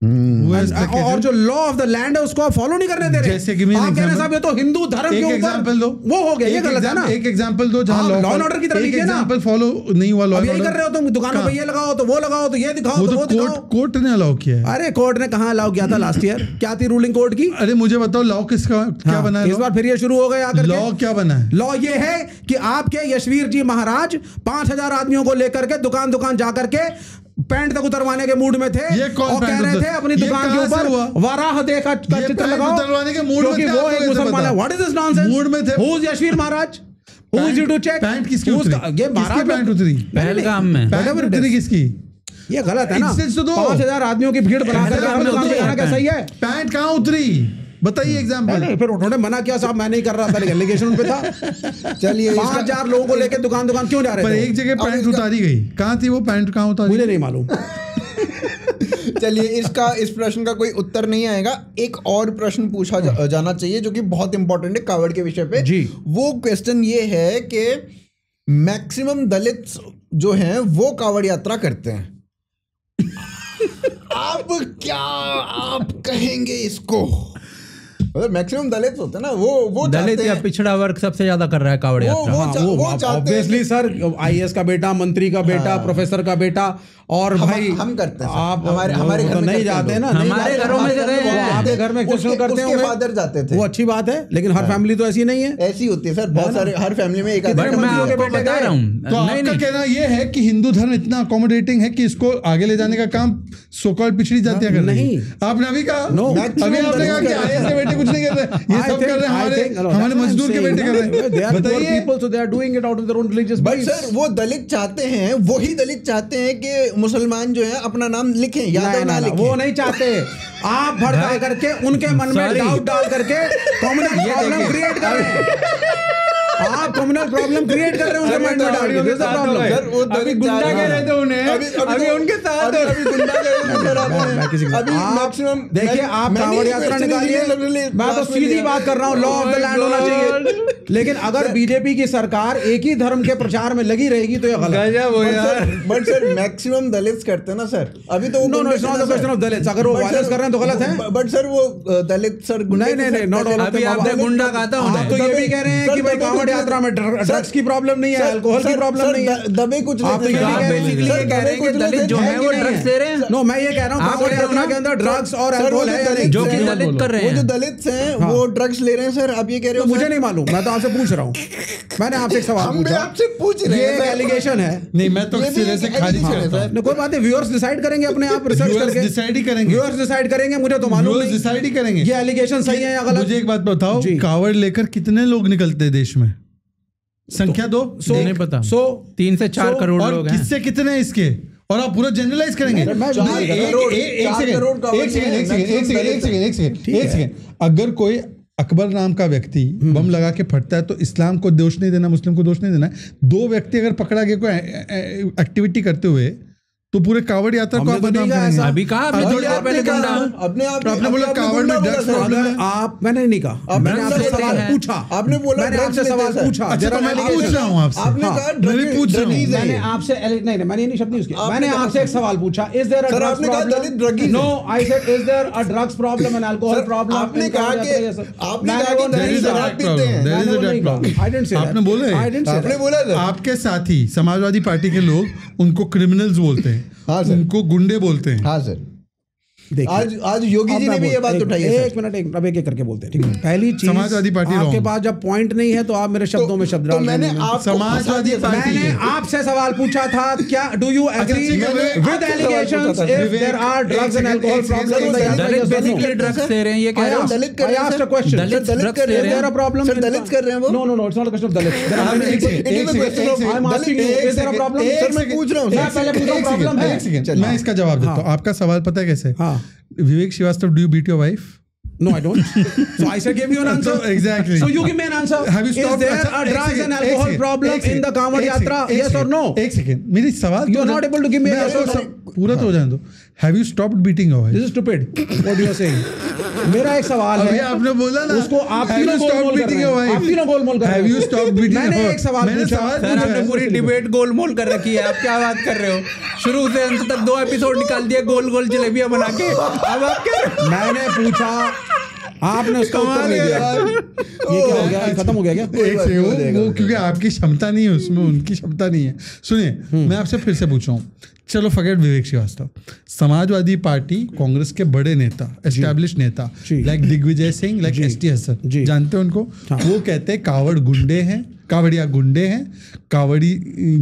और जो law of the land है उसको आप follow नहीं करने दे रहे। जैसे कि आप कह रहे साहब ये तो हिंदू धर्म के ऊपर एग्जांपल दो, वो हो गया, ये गलत है ना। एक एग्जांपल दो जहां लॉ एंड ऑर्डर की तरफ लीजिए ना। एग्जांपल फॉलो नहीं हुआ लॉ एंड ऑर्डर। यही कर रहे हो तुम, दुकानों पे ये लगाओ तो वो लगाओ तो ये दिखाओ तो वो दिखाओ। कोर्ट ने अलाउ किया है। अरे कोर्ट ने कहां अलाउ किया था? लास्ट ईयर क्या थी रूलिंग कोर्ट की? अरे मुझे बताओ लॉ किसका क्या बना है? इस बार फिर ये शुरू हो गया आकर लॉ क्या बना है? लॉ ये है कि आपके यशवीर जी महाराज 5000 आदमियों को लेकर के दुकान दुकान जाकर के पैंट तक उतरवाने के मूड में थे और कह रहे थे अपनी दुकान के ऊपर वराह देव का चित्र लगाओ, उतरवाने के मूड में थे। वो एक मुसलमान है। What is this nonsense? Mood में थे। Who is Yashvir Maharaj? Who is you to check? Pant किसकी उतरी? ये महाराज पैंट उतरी पहलगाम में। पैंट उतरी किसकी? ये गलत है ना। 5000 आदमियों की भीड़ बनाकर दुकान लगाना क्या सही है? पैंट कहाँ उतरी बताइए एग्जाम्पल। फिर उन्होंने मना किया साहब मैं नहीं कर रहा था, एलिगेशन उन पे था। चलिए 5000 लोगों को लेकर दुकान दुकान क्यों जा रहे थे? पर एक जगह पैंट उतारी गई, कहाँ थी वो पैंट? कहाँ उतारी मुझे नहीं मालूम। चलिए इस प्रश्न का कोई उत्तर नहीं आएगा। एक और प्रश्न पूछा जाना चाहिए जो कि बहुत इंपॉर्टेंट है कावड़ के विषय पे जी। वो क्वेश्चन ये है कि मैक्सिमम दलित जो हैं वो कावड़ यात्रा करते हैं। आप कहेंगे इसको? मैक्सिमम दलित होते हैं ना, वो दलित या पिछड़ा वर्ग सबसे ज्यादा कर रहा है कावड़ यात्रा। वो ऑब्वियसली सर, आईएएस का बेटा, मंत्री का बेटा, प्रोफेसर का बेटा, और भाई हम करते हैं। आप हमारे घर नहीं जाते ना, हमारे घरों में आपके घर में एक्सेप्शन करते होंगे, फादर जाते थे, वो अच्छी बात है, लेकिन हर फैमिली तो ऐसी नहीं है। ऐसी होती है सर, बहुत सारे, हर फैमिली में एक आदमी। मैं आपको बता रहा हूँ, तो आपका कहना ये है कि हिंदू धर्म इतना अकोमोडेटिंग है कि इसको आगे ले जाने का काम सो कॉल्ड पिछड़ी जातियां कर रही हैं। आपने अभी कहा, अभी आपने कहा कि आईएएस के बेटे कुछ नहीं कर रहे, ये सब कर रहे हैं, हमारे मजदूर के बेटे कर रहे हैं। बताइए, people so they are doing it out of their own religious beliefs। But sir वो दलित चाहते हैं, वही दलित चाहते हैं कि मुसलमान जो है अपना नाम लिखें, यादव ना लिखें। वो नहीं चाहते। आप भड़का करके उनके मन में डाउट डाल करके कम्युनल प्रॉब्लम क्रिएट कर रहे हैं। आप कम्युनल प्रॉब्लम क्रिएट कर रहे हैं उनके माइंड में डाल के। प्रॉब्लम अभी गुंडा कह रहे थे उन्हें, अभी उनके साथ अभी गुंडा कह रहे थे। अभी मैक्सिमम देखिए, आप कावड़ यात्रा निकालिए, मैं तो सीधी बात कर रहा हूँ, लॉ ऑफ द लैंड होना चाहिए। लेकिन अगर बीजेपी की सरकार एक ही धर्म के प्रचार में लगी रहेगी तो ये गलत है। बट सर मैक्सिमम दलित करते हैं ना सर, अभी तो no it's not the question of Dalit. अगर वो वायलेंस कर रहे हैं तो गलत है। बट सर वो दलित सर नहीं नॉट ऑल। अभी आपने गुंडा कहा था, आप तो ये भी कह रहे हैं कि भाई कावड़ यात्रा में ड्रग्स की प्रॉब्लम नहीं है, अल्कोहल की प्रॉब्लम नहीं है, दबे कुछ आप तो ये कह रहे हैं कि दलित जो है वो ड्रग्स ले रहे हैं। नो, मैं ये कह रहा हूँ कावड़ यात्रा के अंदर ड्रग्स और अल्कोहल है जो कि दलित कर रहे हैं। वो जो दलित हैं वो ड्रग्स ले रहे हैं सर, आप ये कह रहे हो? मुझे नहीं मालूम, मैं तो आपसे पूछ रहा हूँ। मैंने आपसे एक सवाल पूछा, आपसे पूछ रहे हैं, ये एलिगेशन है। नहीं, मैं तो सिरे से खारिज करता हूं। कोई बात है, व्यूअर्स डिसाइड करेंगे अपने आप, रिसर्च करके डिसाइड ही करेंगे। व्यूअर्स डिसाइड करेंगे, मुझे तो मालूम नहीं, डिसाइड ही करेंगे ये एलिगेशन सही है या गलत। मुझे एक बात बताओ, कावड़ लेकर कितने लोग निकलते हैं देश में? संख्या दो, नहीं पता। 3 से 4 करोड़ लोग हैं। किससे कितने इसके? और आप पूरा जनरलाइज करेंगे? एक सेकेंड, अगर कोई अकबर नाम का व्यक्ति बम लगा के फटता है तो इस्लाम को दोष नहीं देना, मुस्लिम को दोष नहीं देना। 2 व्यक्ति अगर पकड़ा गया कोई एक्टिविटी करते हुए तो पूरे कावड़ यात्रा को आप बदनाम करेंगे। अभी कहा, आपने बोला कावड़ में ड्रग्स प्रॉब्लम है। आप, मैंने नहीं कहा, मैंने आपसे सवाल पूछा। आपने बोला, मैंने आपसे सवाल पूछा। अच्छा, तो मैं पूछ रहा हूँ आपसे। आपने कहा मैं भी पूछ रहा हूँ। मैंने आपसे नहीं, मैंने ये नहीं शब्द यूज किया। मैंने आपसे एक सवाल पूछा, is there a drugs problem? No, I said is there a drugs problem and alcohol problem? आपने कहा कि there is a drug problem. आपने बोला, आपने बोला आपके साथी समाजवादी पार्टी के लोग उनको क्रिमिनल्स बोलते हैं, हाँ सर, उनको गुंडे बोलते हैं। हाँ सर, आज योगी जी ने भी ये बात उठाई है। एक मिनट अब एक करके बोलते हैं, ठीक है। पहली चीज, समाजवादी पार्टी आपके पास जब पॉइंट नहीं है तो आप मेरे शब्दों में शब्द डाल। मैंने समाजवादी पार्टी, मैंने आपसे सवाल पूछा था, क्या do you agree with allegations if there are drugs and alcohol problems? Dalit basically drugs ले रहे हैं, ये कह रहे हैं। दलित कर रहे हैं, आस्क्ड अ क्वेश्चन, दलित कर रहे हैं, there are problem, sir Dalit कर रहे हैं वो। No it's not a question of Dalit. I am asking you is there a problem? Sir मैं पूछ रहा हूं, मैं पहले पूछ रहा हूं प्रॉब्लम है। मैं इसका जवाब देता हूँ। आपका सवाल पता है कैसे? Vivek Shrivastava, do you beat your wife? No, I don't. So I shall give you an answer. Exactly. So you give me an answer. Have you stopped? Is there a drugs and alcohol problem in the Kanwad Yatra? Yes or no? एक second, मेरी सवाल You are not able to give me a yes or no. पूरा तो हो जाने दो। Have you stopped beating your wife? This is stupid. What you are saying? मेरा एक सवाल है। अभी आपने बोला ना, उसको आप तीनों गोलमोल कर रहे हैं। आप तीनों गोलमोल कर रहे हैं। Have you stopped beating your wife? मैंने एक सवाल पूछा। सर आपने पूरी डिबेट गोलमोल कर रखी है, आप क्या बात कर रहे हो? शुरू से अंत तक 2 एपिसोड निकाल दिए गोल गोल जलेबियां बना के। अब आप क्या? मैंने पूछा, आपने उसका उत्तर नहीं दिया। ये क्या हो गया? खत्म हो गया क्या? वो क्योंकि आपकी क्षमता नहीं है उसमें, उनकी क्षमता नहीं है। सुनिए, मैं आपसे फिर से पूछ रहा हूँ, चलो फॉरगेट विवेक श्रीवास्तव, समाजवादी पार्टी कांग्रेस के बड़े नेता, एस्टैब्लिश नेता like Digvijay Singh, like ST Hasan, जानते हैं उनको? वो कहते हैं कावड़ गुंडे हैं, कावड़िया गुंडे हैं,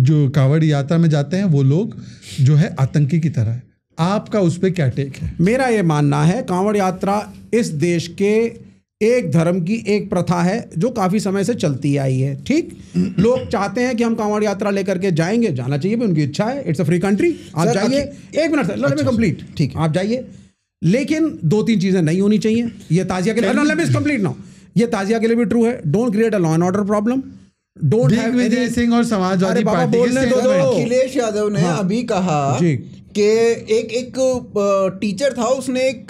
जो कावड़ी यात्रा में जाते हैं वो लोग जो है आतंकी की तरह है। आपका उस पर क्या टेक है? मेरा ये मानना है, कांवड़ यात्रा इस देश के एक धर्म की एक प्रथा है जो काफी समय से चलती आई है। ठीक, लोग चाहते हैं कि हम कांवड़ यात्रा लेकर के जाएंगे, जाना चाहिए भी, उनकी इच्छा है, इट्स अ फ्री कंट्री। आप जाइए, एक minute sir, let me complete. ठीक, आप जाइए, लेकिन 2-3 चीजें नहीं होनी चाहिए। ये ताजिया के लिए, लेट मी कंप्लीट नाउ, ये ताजिया के लिए भी ट्रू है। Don't create a law and order problem. Don't have Vijay Singh और समाजवादी पार्टी बोलने दो। अखिलेश यादव ने अभी कहा कि एक टीचर था, उसने एक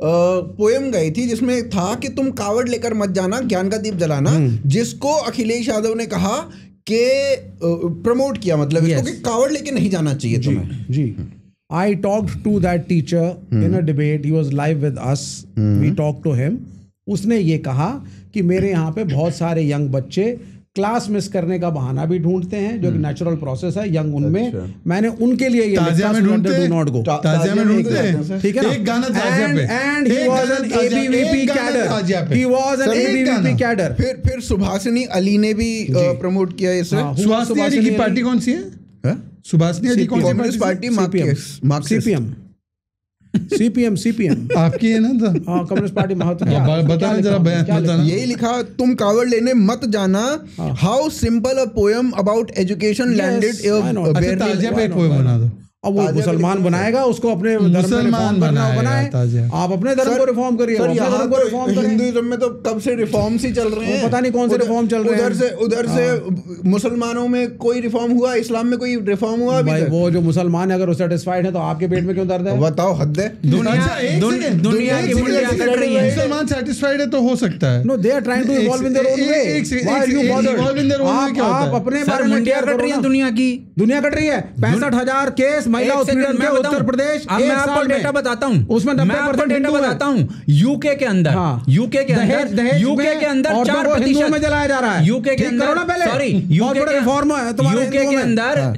पोएम गाई थी जिसमें था कि तुम कावड़ लेकर मत जाना, ज्ञान का दीप जलाना, जिसको अखिलेश यादव ने कहा कि प्रमोट किया, मतलब इसको कि कावड़ लेके नहीं जाना चाहिए तुम्हें। जी, I talked to that teacher in a debate. He was live with us. We talked to him. उसने ये कहा कि मेरे यहाँ पे बहुत सारे यंग बच्चे क्लास मिस करने का बहाना भी ढूंढते हैं, जो कि नेचुरल प्रोसेस है यंग उनमें। मैंने उनके लिए ये ताजिया में ढूंढते हैं, ताजिया में ढूंढते हैं, ठीक है ना? एक गाना ताजिया पे, and he was an ABVP cadre, he was an ABVP cadre. फिर सुभाषिनी अली ने भी प्रमोट किया इसे। सुभाषिनी अली की पार्टी कौन सी है? सुभाषिनी अली कौन सी पार्टी? सीपीएम आपकी है ना? हाँ, कम्युनिस्ट पार्टी महत्व बताना जरा, बताना। यही लिखा, तुम कावड़ लेने मत जाना, how simple a poem about education landed. ताजिया पे एक पोएम बना दो। अब वो मुसलमान बनाएगा, उसको अपने मुसलमान बनाए, आप अपने धर्म को रिफॉर्म करिए। हिंदुइज्म में तो कब से रिफॉर्म्स ही चल रहे हैं, पता नहीं कौन से रिफॉर्म चल रहे हैं। उधर से मुसलमानों में कोई रिफॉर्म हुआ, इस्लाम में कोई रिफॉर्म हुआ? भाई वो जो मुसलमान है, अगर वो सेटिस्फाइड है तो आपके पेट में क्यों दर्द है? बताओ, हद है। दुनिया की मुंडियां कट रही है। मुसलमान सेटिस्फाइड है तो हो सकता है। No, they are trying to evolve in their own way. Why are you bothered? आप अपने बारे में मुंडियां कट रही है, दुनिया कट रही है। 65,000 केस महिला उत्पीड़न, उत्तर प्रदेश, मैं आपको डेटा बताता हूँ, उसमें 90% डेटा बताता हूँ। यूके के अंदर 4% में जलाया जा रहा है। यूके के अंदर, सॉरी,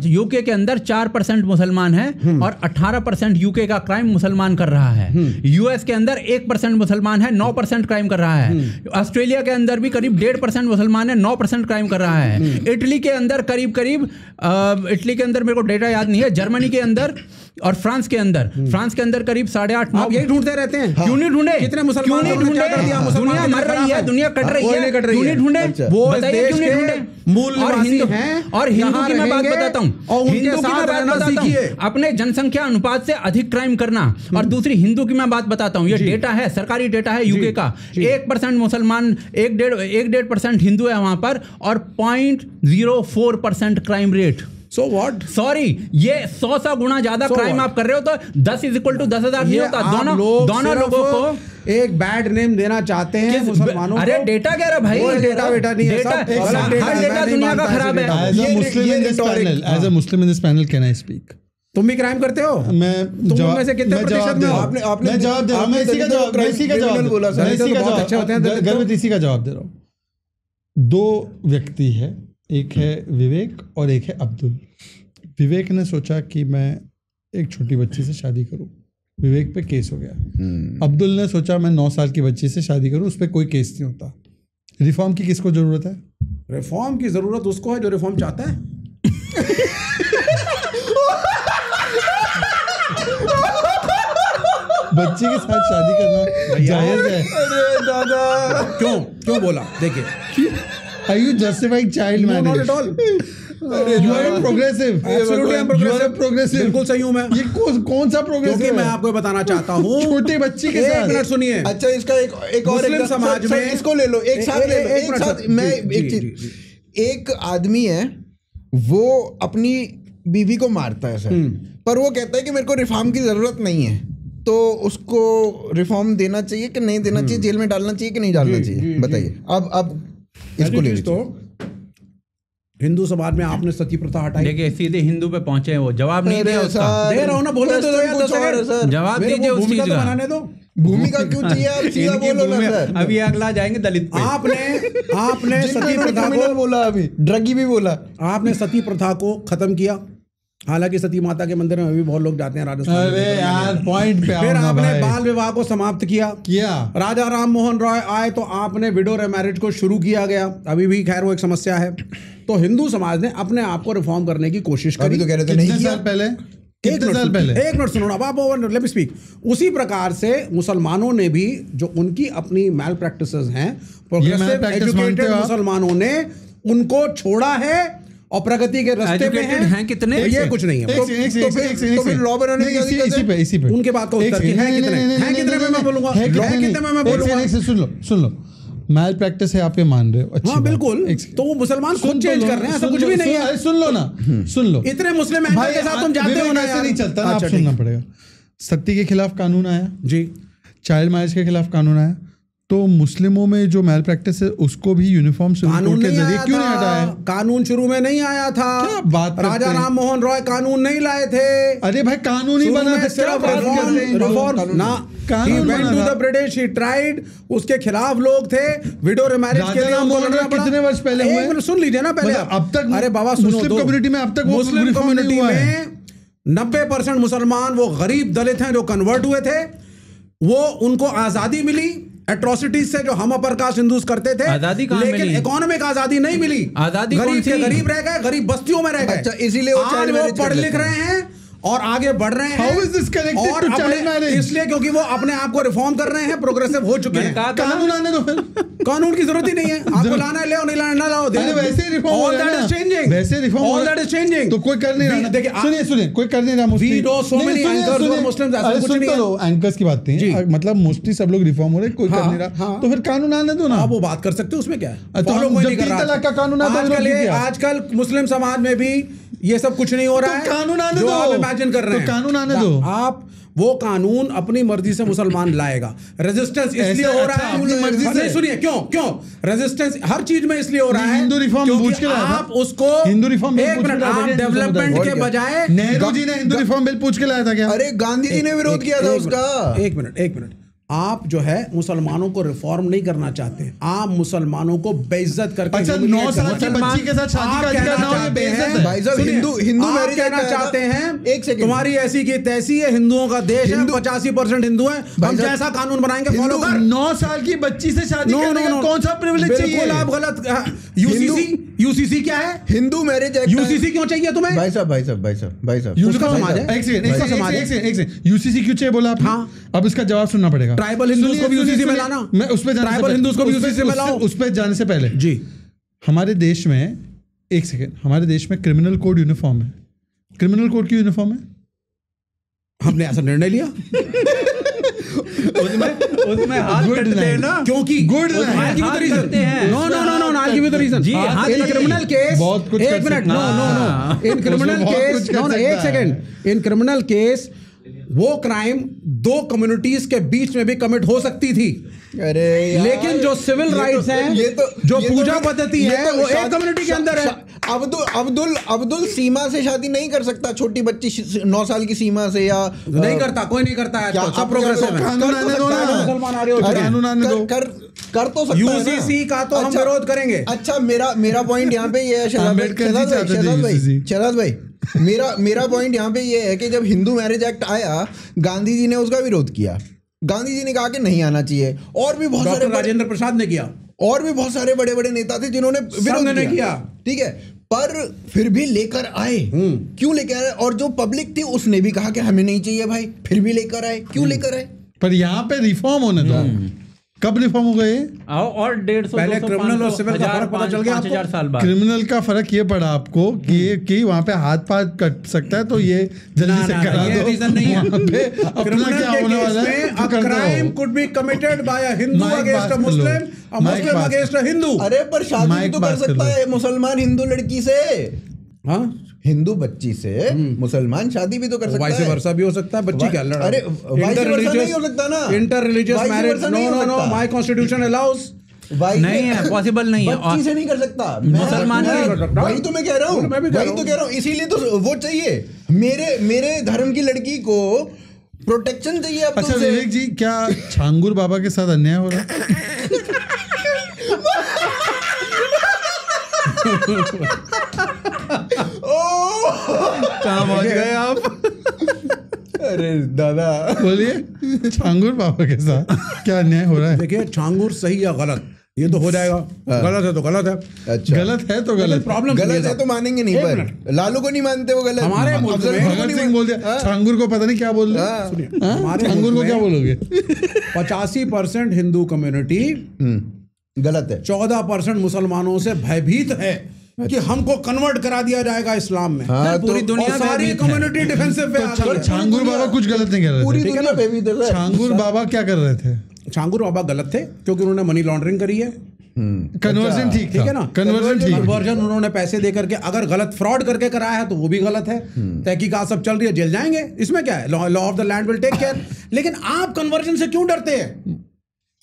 यूके के अंदर 4% मुसलमान है और 18% यूके का क्राइम मुसलमान कर रहा है। यूएस के अंदर 1% मुसलमान है, 9% क्राइम कर रहा है। ऑस्ट्रेलिया के अंदर भी करीब 1.5% मुसलमान है, 9% क्राइम कर रहा है। इटली के अंदर करीब इटली के अंदर मेरे को डेटा याद नहीं है, जर्मनी के अंदर और फ्रांस के अंदर करीब 8.5। आप यही ढूंढते रहते हैं। क्यों नहीं ढूंढे? कितने मुसलमान क्यों नहीं ढूंढे? दुनिया मर रही है, दुनिया कट रही है, क्यों नहीं ढूंढे? वो बताइए क्यों नहीं ढूंढे? मूल हैं और हिंदू की मैं बात बताता हूँ, हिंदू की मैं बात बताता हूँ, अपने जनसंख्या अनुपात से अधिक क्राइम करना। और दूसरी हिंदू की मैं बात बताता हूँ, ये डेटा है, सरकारी डेटा है यूके का। 1% मुसलमान, 1.5% हिंदू है वहां पर, और 0.04% crime rate. So what? Sorry, ये 100 गुना ज्यादा क्राइम आप कर रहे हो, तो 10 = 10,000 नहीं होता। दोनों लोगों को एक बैड नेम देना चाहते हैं मुसलमानों को। अरे डेटा कह रहा भाई, डेटा नहीं है, हर डेटा दुनिया का खराब है। As a Muslim in this panel, can I speak? तुम भी क्राइम करते हो? तुम में से कितने प्रतिशत में हो? आपने जवाब दे रहा हूं, मैं इसी का जवाब बोला सर, बहुत अच्छे होते हैं, गर्वित इसी का जवाब दे रहा हूं। 2 व्यक्ति है, एक है विवेक और एक है अब्दुल। विवेक ने सोचा कि मैं एक छोटी बच्ची से शादी करूं, विवेक पे केस हो गया। अब्दुल ने सोचा मैं 9 साल की बच्ची से शादी करूं, उस पर कोई केस नहीं होता। रिफॉर्म की किसको जरूरत है? रिफॉर्म की जरूरत उसको है जो रिफॉर्म चाहता है। बच्ची के साथ शादी करना जायज है। अरे दादा क्यों बोला? देखिए, Are you justifying child marriage? not at all. You are a progressive. Absolutely, I'm You are a progressive. बिल्कुल सही हूँ मैं। ये कौन सा progressive क्योंकि मैं है? आपको बताना चाहता हूँ, छोटे बच्ची के साथ। एक मिनट सुनिए। अच्छा, इसका एक और मुस्लिम समाज में इसको ले लो, एक साथ ले लो, एक साथ। मैं एक चीज, एक आदमी है वो अपनी बीवी को मारता है सर, पर वो कहता है कि मेरे को रिफॉर्म की जरूरत नहीं है, तो उसको रिफॉर्म देना चाहिए कि नहीं देना चाहिए, जेल में डालना चाहिए कि नहीं डालना चाहिए? बताइए। अब इसको ले लीजिए। हिंदू समाज में आपने सती प्रथा हटाई। देखिए सीधे हिंदू पे पहुंचे हैं वो, जवाब नहीं दिया उसका। दे रहा हूं ना, बोलने तो सर, जवाब दीजिए उस चीज का। बनाने दो। भूमिका क्यों चाहिए? आप सीधा बोलो ना सर। अभी अगला जाएंगे दलित पे। आपने सती प्रथा को बोला, अभी ड्रगी भी बोला। आपने सती प्रथा को खत्म किया। हालांकि सती माता के मंदिर में अभी बहुत लोग जाते हैं राजस्थान। अरे यार पॉइंट पे आओ फिर ना आपने भाई। बाल विवाह को समाप्त किया। राजा राम मोहन रॉय आए तो आपने विडो मैरिज को शुरू किया गया। अभी भी खैर वो एक समस्या है। तो हिंदू समाज ने अपने आप को रिफॉर्म करने की कोशिश करी। अभी तो कह रहे थे नहीं किया। एक मिनट सुनो ना, अब लेट मी स्पीक। उसी प्रकार से मुसलमानों ने भी, जो उनकी अपनी मैल प्रैक्टिसेस हैं, प्रोग्रेसिव एजुकेटेड मुसलमानों ने उनको छोड़ा है और प्रगति के रास्ते पे हैं कितने? ये कुछ नहीं है। तो फिर लॉ बनाने की इसी पे उनके बात का उत्तर है कितने में मैं बोलूंगा, कितने में मैं बोलूंगा। सुन लो, मैल प्रैक्टिस है आप ये मान रहे हो? हाँ बिल्कुल। तो वो मुसलमान खुद चेंज कर रहे हैं, ऐसा कुछ भी नहीं है। सुन लो ना, सुन लो। इतने मुस्लिम एंकर के साथ तुम जाते हो ना यार, नहीं चलता ना, आप सुनना पड़ेगा। सती के खिलाफ कानून आया जी, चाइल्ड मैरिज के खिलाफ कानून आया, तो मुस्लिमों में जो मैल प्रैक्टिस है उसको भी यूनिफॉर्म कानून के जरिए क्यों नहीं हटाया? कानून शुरू में नहीं आया था। क्या बात करते हैं? राजा राम मोहन रॉय कानून नहीं लाए थे। अरे भाई कानून ही बना था, सिर्फ रिफॉर्म ना। कानून बना था। ब्रिटिश ही ट्राइड, उसके खिलाफ लोग थे। विडो मैरिज के लिए कितने वर्ष पहले हुए? सुन लीजिए ना पहले। अब तक अरे बाबा मुस्लिम कम्युनिटी में अब तक मुस्लिम कम्युनिटी में 90% मुसलमान वो गरीब दलित हैं जो कन्वर्ट हुए थे। वो उनको आजादी मिली एट्रोसिटीज से जो हम अपर कास्ट हिंदूज करते थे, आजादी कहाँ लेकिन मिली? इकोनॉमिक आजादी नहीं मिली। आजादी गरीब से गरीब रह गए, गरीब बस्तियों में रह गए। अच्छा, इसीलिए वो आज वो पढ़ लिख रहे हैं और आगे बढ़ रहे हैं। How is this connected और to child marriage? इसलिए क्योंकि वो अपने आप को रिफॉर्म कर रहे हैं, प्रोग्रेसिव हो चुके हैं। कानून आने दो फिर। कानून की जरूरत ही नहीं है। आपको लाना है ले आओ, नहीं लाना ना लाओ। वैसे reform all that is changing, वैसे reform all that is changing. तो कोई कर नहीं रहा। देखिए सुनिए, कोई कर नहीं रहा। We know so many anchors who are Muslims, ऐसा कुछ नहीं है। एंकर्स की बात नहीं है, मतलब मोस्टली सब लोग रिफॉर्म हो रहे, कोई कर नहीं रहा, तो फिर कानून आने दो ना। आप वो बात कर सकते हो, उसमें क्या है? तो फॉलो कोई नहीं कर 3 तलाक का कानून आता है आजकल मुस्लिम समाज में भी ये सब कुछ नहीं हो रहा है। कानून आने जो दो, आप इमेजिन कर रहे हैं। तो कानून आने दो। आप वो कानून अपनी मर्जी से मुसलमान लाएगा। रेजिस्टेंस इसलिए हो रहा है अपनी मर्जी से। सुनिए क्यों रेजिस्टेंस हर चीज में इसलिए हो रहा है। हिंदू रिफॉर्म पूछ के लाया था। आप उसको हिंदू रिफॉर्म एक मिनट, आप डेवलपमेंट के बजाय नेहरू जी ने हिंदू रिफॉर्म बिल पूछ के लाया था क्या? अरे गांधी जी ने विरोध किया था उसका। एक मिनट, आप जो है मुसलमानों को रिफॉर्म नहीं करना चाहते हैं, आप मुसलमानों को बेइज्जत करके। अच्छा, 9 साल की बच्ची के साथ शादी का अधिकार ना हो, ये बेइज्जत है। भाई साहब, हिंदू मैरिज कहना चाहते हैं। एक सेकंड, तुम्हारी ऐसी की तैसी है, हिंदुओं का देश है, 85% हिंदू है, हम जैसा कानून बनाएंगे फॉलो कर। 9 साल की बच्ची से शादी करने का कौन सा प्रिविलेज चाहिए? बिल्कुल आप गलत। यूसीसी क्या है? Hindu marriage act. यूसीसी क्यों चाहिए तुम्हें? भाई साहब उसका समाज है। एक सेकंड, यूसीसी क्यों चाहिए बोला आपने? अब इसका जवाब सुनना पड़ेगा। ट्राइबल हिंदूज को भी यूसीसी में लाना। मैं उस पे ट्राइबल हिंदूज को भी यूसीसी में लाओ। उस पे जाने से पहले जी, हमारे देश में एक सेकंड, हमारे देश में क्रिमिनल कोड यूनिफॉर्म है। क्रिमिनल कोड की यूनिफॉर्म है, हमने ऐसा निर्णय लिया। उसमें हाथ कटते हैं ना, क्योंकि good I'll give you the reason. No, I'll give you the reason. In criminal case, बहुत कुछ एक minute, no. In criminal case, no, एक सेकंड. In criminal case, वो क्राइम 2 कम्युनिटीज के बीच में भी कमिट हो सकती थी। अरे लेकिन जो सिविल राइट्स हैं, जो पूजा पद्धति है, वो एक कम्युनिटी के अंदर है। अब्दुल सीमा से शादी नहीं कर सकता, छोटी बच्ची 9 साल की सीमा से, या नहीं करता, कोई नहीं करता है। सब प्रोग्रेसिव है। कानून आने दो ना, मुसलमान आ रहे हो, कानून आने दो। कर तो सकता है ना। यूसीसी का तो हम विरोध करेंगे। अच्छा, मेरा पॉइंट यहाँ पे ये है, शहजाद भाई, मेरा पॉइंट यहाँ पे ये है कि जब हिंदू मैरिज एक्ट आया, गांधी जी ने उसका विरोध किया। गांधी जी ने कहा कि नहीं आना चाहिए, और भी बहुत सारे राजेंद्र प्रसाद ने किया, और भी बहुत सारे बड़े बड़े नेता थे जिन्होंने विरोध किया। ठीक है, पर फिर भी लेकर आए। क्यों लेकर आए? और जो पब्लिक थी उसने भी कहा कि हमें नहीं चाहिए भाई, फिर भी लेकर आए। क्यों लेकर आए? पर यहाँ पे रिफॉर्म होने दो। कब रिफॉर्म हो गए? और 150 पहले क्रिमिनल और सिविल का फर्क पता चल गया आपको? 5000 साल बाद क्रिमिनल का फर्क ये पड़ा आपको कि वहाँ पे हाथ पाथ कट सकता है, तो ये जल्दी से करा दो। रीजन नहीं है। वहाँ पे अपना क्या होने वाला है, a crime could be committed by a Hindu against a Muslim, a Muslim against a Hindu। अरे पर शादी तो कर सकता है मुसलमान हिंदू लड़की से। हाँ, हिंदू बच्ची से मुसलमान शादी भी तो कर सकता है। वाइस वर्सा भी हो सकता है। बच्ची क्या लड़ा? अरे इंटर रिलीजियस नहीं हो सकता ना। Inter religious marriage no my constitution allows. नहीं है, पॉसिबल नहीं है। बच्ची से नहीं कर सकता मुसलमान वही तो मैं कह रहा हूँ, वही तो कह रहा हूँ। इसीलिए तो वो चाहिए। मेरे धर्म की लड़की को प्रोटेक्शन चाहिए। अच्छा विवेक जी, क्या छांगुर बाबा के साथ अन्याय हो रहा है? कहाँ पहुंच गए आप? अरे दादा बोलिए, छांगुर बाबा के साथ क्या अन्याय हो रहा है? देखिए, छांगुर सही या गलत ये तो हो जाएगा। गलत है तो गलत है। अच्छा, गलत है तो गलत। प्रॉब्लम गलत है तो मानेंगे नहीं, पर लालू को नहीं मानते वो गलत। हमारे भगत सिंह बोल दिया, छांगुर को पता नहीं क्या बोल रहे। हमारे छांगुर को क्या बोलोगे? 85% हिंदू कम्युनिटी गलत है। 14% मुसलमानों से भयभीत है कि हमको कन्वर्ट करा दिया जाएगा इस्लाम में। पूरी दुनिया सारी कम्युनिटी डिफेंसिव पे आ गई है। छांगुर बाबा कुछ गलत नहीं कर रहे पूरी थे। दुनिया पे भी दल है। छांगुर बाबा क्या कर रहे थे? छांगुर बाबा गलत थे क्योंकि उन्होंने मनी लॉन्ड्रिंग करी है। कन्वर्जन ठीक है ना? कन्वर्जन ठीक। कन्वर्जन उन्होंने पैसे दे करके अगर गलत फ्रॉड करके कराया है तो वो भी गलत है। तहकीकात सब चल रही है, जेल जाएंगे। इसमें क्या है? Law of the land will take care. लेकिन आप कन्वर्जन से क्यों डरते हैं?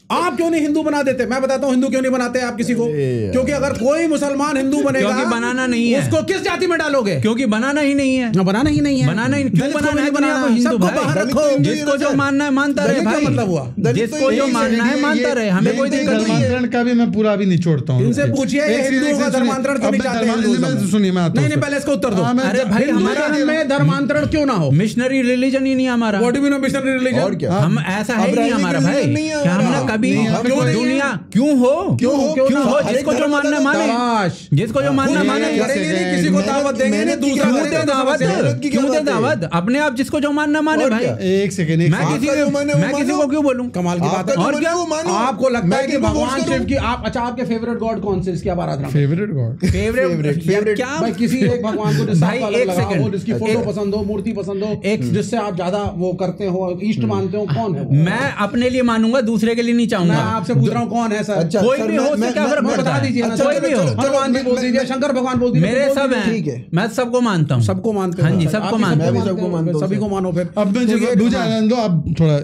आप क्यों नहीं हिंदू बना देते? मैं बताता हूं हिंदू क्यों नहीं बनाते आप किसी को। क्योंकि अगर कोई मुसलमान हिंदू बनेगा, क्योंकि बनाना नहीं है। उसको किस जाति में डालोगे? क्योंकि बनाना ही नहीं है। बनाना ही नहीं है। बनाना ही क्यों बनाना है? दुनिया को हिंदू भाई, जिसको जो मानना है मानता रहे भाई। मतलब हुआ जिसको जो मानना है मानता रहे, हमें कोई दिक्कत नहीं है। धर्मांतरण का भी मैं पूरा अभी निचोड़ता हूँ। इनसे पूछिए हिंदुओं का धर्मांतरण क्यों नहीं चाहते हैं? सुनिए, मैं आता हूँ। नहीं, पहले इसको उत्तर दो। अरे भाई, हमारा में धर्मांतरण क्यों ना हो? मिशनरी रिलीजन ही नहीं हमारा। What do you mean missionary religion? और क्या? हम ऐसा है ही नहीं हमारा भाई। क्या हमने कभी दुनिया क्यों हो जिसको जो मानना माने, जिसको जो मानना माने। किसी को दावत देंगे नहीं, दूसरा क्यों दे दावत? अपने आप जिसको जो मानना माने भाई। एक सेकंड, मैं किसी को क्यों बोलूं? कमाल की बात है। और क्या आपको लगता है कि भगवान शिव की आप अच्छा, आपके फेवरेट गॉड कौन से? इसकी आप आराधना? फेवरेट गॉड, फेवरेट क्या भाई? किसी एक भगवान को भाई, एक सेकंड, जिसकी फोटो पसंद हो, मूर्ति पसंद हो, जिससे आप ज्यादा वो करते हो, इष्ट मानते हो, कौन है? मैं अपने लिए मानूंगा, दूसरे के लिए नहीं चाहूंगा। मैं आपसे पूछ रहा हूँ कौन है सर? अच्छा, कोई भी हो, उससे क्या फर्क पड़ता है? बता दीजिए ना। कोई भी हो, हनुमान जी बोल दीजिए, शंकर भगवान बोल दीजिए, मेरे सब हैं। ठीक है। मैं सबको मानता हूँ। सबको मानते हो? हाँ जी, सबको मानता हूँ। सबको मानता हूँ। सभी को मानो। फिर अब मैं जो दूसरा आनंद दो आप थोड़ा।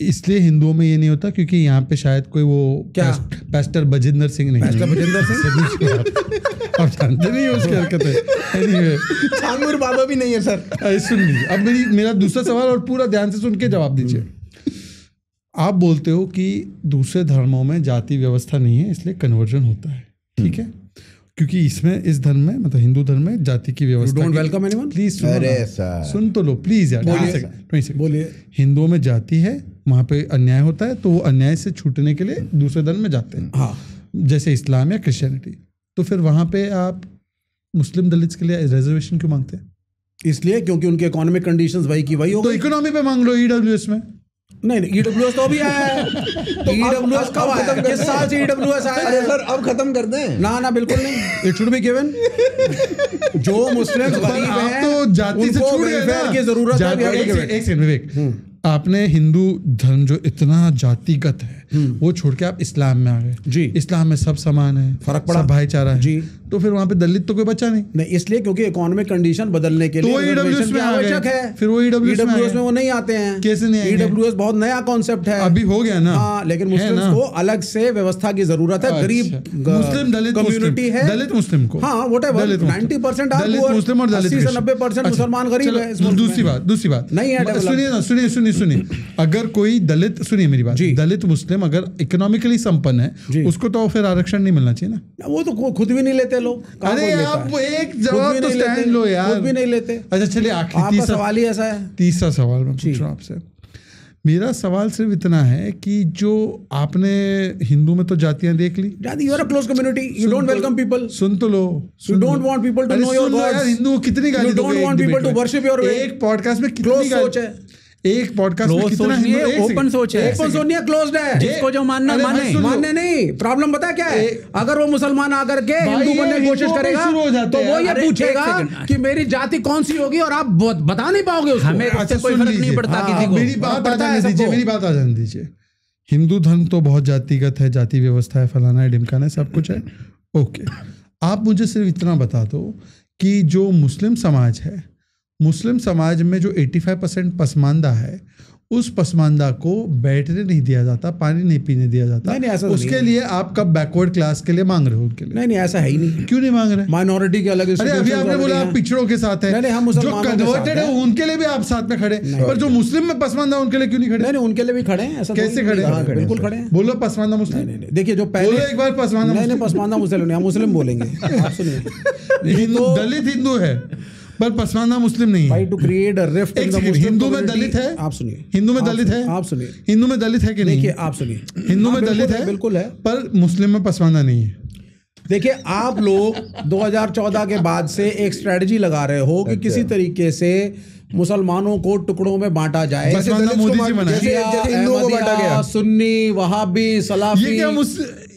इसलिए हिंदुओं में ये नहीं होता क्योंकि यहाँ पे शायद कोई वो क्या पास्टर बजिंदर सिंह नहीं। पास्टर बजिंदर सिंह आप जानते नहीं हो उसकी हरकतें। एनीवे, छांगुर बाबा भी नहीं है सर। सुन लीजिए, अब मेरा दूसरा सवाल और पूरा ध्यान से सुन के जवाब दीजिए। आप बोलते हो कि दूसरे धर्मों में जाति व्यवस्था नहीं है इसलिए कन्वर्जन होता है, ठीक है? क्योंकि इसमें इस धर्म में, मतलब हिंदू धर्म में जाति की व्यवस्था। Don't welcome anyone. Please sir सुन तो लो प्लीज यार। 20 सेकंड बोलिए। हिंदुओं में जाति है, वहां पे अन्याय होता है, तो वो अन्याय से छूटने के लिए दूसरे धर्म में जाते हैं। हाँ, जैसे इस्लाम या क्रिश्चियनिटी। तो फिर वहां पे आप मुस्लिम दलित्स के लिए रिजर्वेशन क्यों मांगते हैं? इसलिए क्योंकि उनके इकोनॉमिक कंडीशंस वही की वही हो तो गई। इकोनॉमी पे मांग लो, ईडब्ल्यूएस में। नहीं, ईडब्ल्यूएस तो अभी आया है। ईडब्ल्यूएस कब आया? किस साल से ईडब्ल्यूएस आया अरे है? सर अब खत्म कर दें। ना बिल्कुल नहीं। It should be given. जो मुस्लिम गरीब आप हैं, तो जाति से छूट गए ना। की जरूरत है। एक सेकंड विवेक, आपने हिंदू धर्म जो इतना जातिगत है वो छोड़ के आप इस्लाम में आ गए जी। इस्लाम में सब समान है, फर्क पड़ा, सब भाईचारा है जी। तो फिर वहां पे दलित तो कोई बचा नहीं। नहीं, इसलिए क्योंकि इकोनॉमिक कंडीशन बदलने के लिए तो ईडब्ल्यूएस में आवश्यक है। फिर वो ईडब्ल्यूएस में वो नहीं आते हैं। कैसे नहीं आएंगे? ईडब्ल्यूएस बहुत नया कॉन्सेप्ट है, अभी हो गया ना। हाँ, लेकिन मुस्लिम्स को अलग से व्यवस्था की जरूरत है। गरीब मुस्लिम दलित कम्युनिटी है, दलित मुस्लिम को। हाँ, व्हाटएवर 90% दलित मुस्लिम और दलित 80 से 90% मुसलमान गरीब है। दूसरी बात नहीं है। सुनिए सुनिए, अगर कोई दलित, सुनिए मेरी बात, दलित मुस्लिम अगर इकोनॉमिकली संपन्न है उसको तो फिर आरक्षण नहीं मिलना चाहिए ना। वो तो खुद भी नहीं लेते लोग। अरे आप एक जवाब तो स्टैंड लो यार, खुद भी नहीं लेते। अच्छा चलिए आखिरी सवाल ही ऐसा है। तीसरा सवाल मैं पूछ रहा हूँ आपसे। मेरा सवाल सिर्फ इतना है कि जो आपने हिंदू में तो जातियां देख ली, you are a close community, you don't welcome people. सुन तो लो, you don't want people to know your gods. Hindu कितनी गाली दोगे, you don't want people to worship your way. एक पॉडकास्ट में कितनी सोच है, एक पॉडकास्ट में कितना हिंदू, ओपन सोच है, ओपन सोच नहीं, क्लोज्ड है। जिसको जो मानना मानने नहीं। प्रॉब्लम पता क्या है, अगर वो मुसलमान आकर के हिंदू बनने की कोशिश करेगा तो वो ये पूछेगा कि मेरी जाति कौन सी होगी, और आप बता नहीं पाओगे उसको। हमें कोई फर्क नहीं पड़ता किसी को। मेरी बात आ जाने दीजिए। हिंदू धर्म तो बहुत जातिगत है, जाति व्यवस्था है, फलाना है, ढिमकाना है, सब कुछ है, ओके। आप मुझे सिर्फ इतना बता दो कि जो मुस्लिम समाज है, मुस्लिम समाज में जो 85% पसमानदा है, उस पसमानदा को बैठने नहीं दिया जाता, पानी नहीं पीने दिया जाता। नहीं, ऐसा उसके लिए आप कब बैकवर्ड क्लास के लिए मांग रहे हो उनके लिए? नहीं, ऐसा है ही नहीं। क्यों नहीं मांग रहे? माइनॉरिटी के अलग। अरे अभी आपने बोला आप पिछड़ों के साथ है, जो कन्वर्टेड है उनके लिए भी आप साथ में खड़े, पर जो मुस्लिम में पसमानदा उनके लिए क्यों नहीं खड़े? नहीं, उनके लिए भी खड़े हैं। ऐसा कैसे खड़े? बिल्कुल खड़े हैं। बोलो पसमानदा मुस्लिम। देखिए जो पहले एक बार पसमानदा, नहीं पसमानदा मुस्लिम, हम मुस्लिम बोलेंगे। आप सुनिए, दलित हिंदू है पर पसमानदा मुस्लिम नहीं है। To create a rift in the Muslim Hindu में दलित है, आप सुनिए, हिंदू में दलित है, आप सुनिए, हिंदू में दलित है कि नहीं? देखिए आप सुनिए, हिंदू में दलित है, बिल्कुल है, पर मुस्लिम में पसमानदा नहीं है। देखिए आप लोग 2014 के बाद से एक स्ट्रेटजी लगा रहे हो कि किसी तरीके से मुसलमानों को टुकड़ों में बांटा जाए, जैसे हिंदुओं को बांटा गया, Sunni, Wahhabi, Salafi,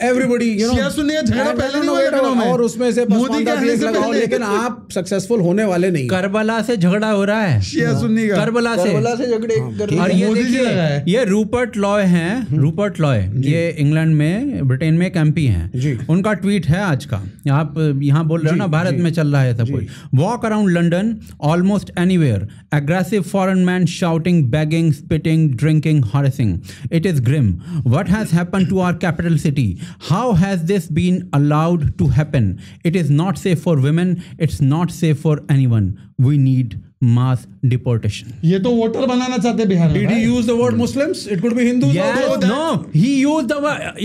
everybody, you know, Sunni का झगड़ा पहले नहीं हुआ, और उसमें से पसमानदा भी लगाओ, लेकिन आप सक्सेसफुल होने वाले नहीं। करबला से झगड़ा हो रहा है, शिया सुन्नी का, करबला से झगड़े। और ये देखिए, ये रूपर्ट लॉय हैं, रूपर्ट लॉय, ये इंग्लैंड में, ब्रिटेन में एमपी हैं, उनका ट्वीट है आज का। आप यहाँ बोल रहे हो ना भारत में चल रहा है सब कुछ। Walk around London almost anywhere, aggressive foreign man shouting, begging, spitting, drinking, harassing. It is grim. What has happened to our capital city? How has this been allowed to happen? It is not safe for women. It's not safe for anyone. We need mass deportation. ये तो voter बनाना चाहते बिहार में। Did he use the word Muslims? It could be Hindus. Yes, no. He used the word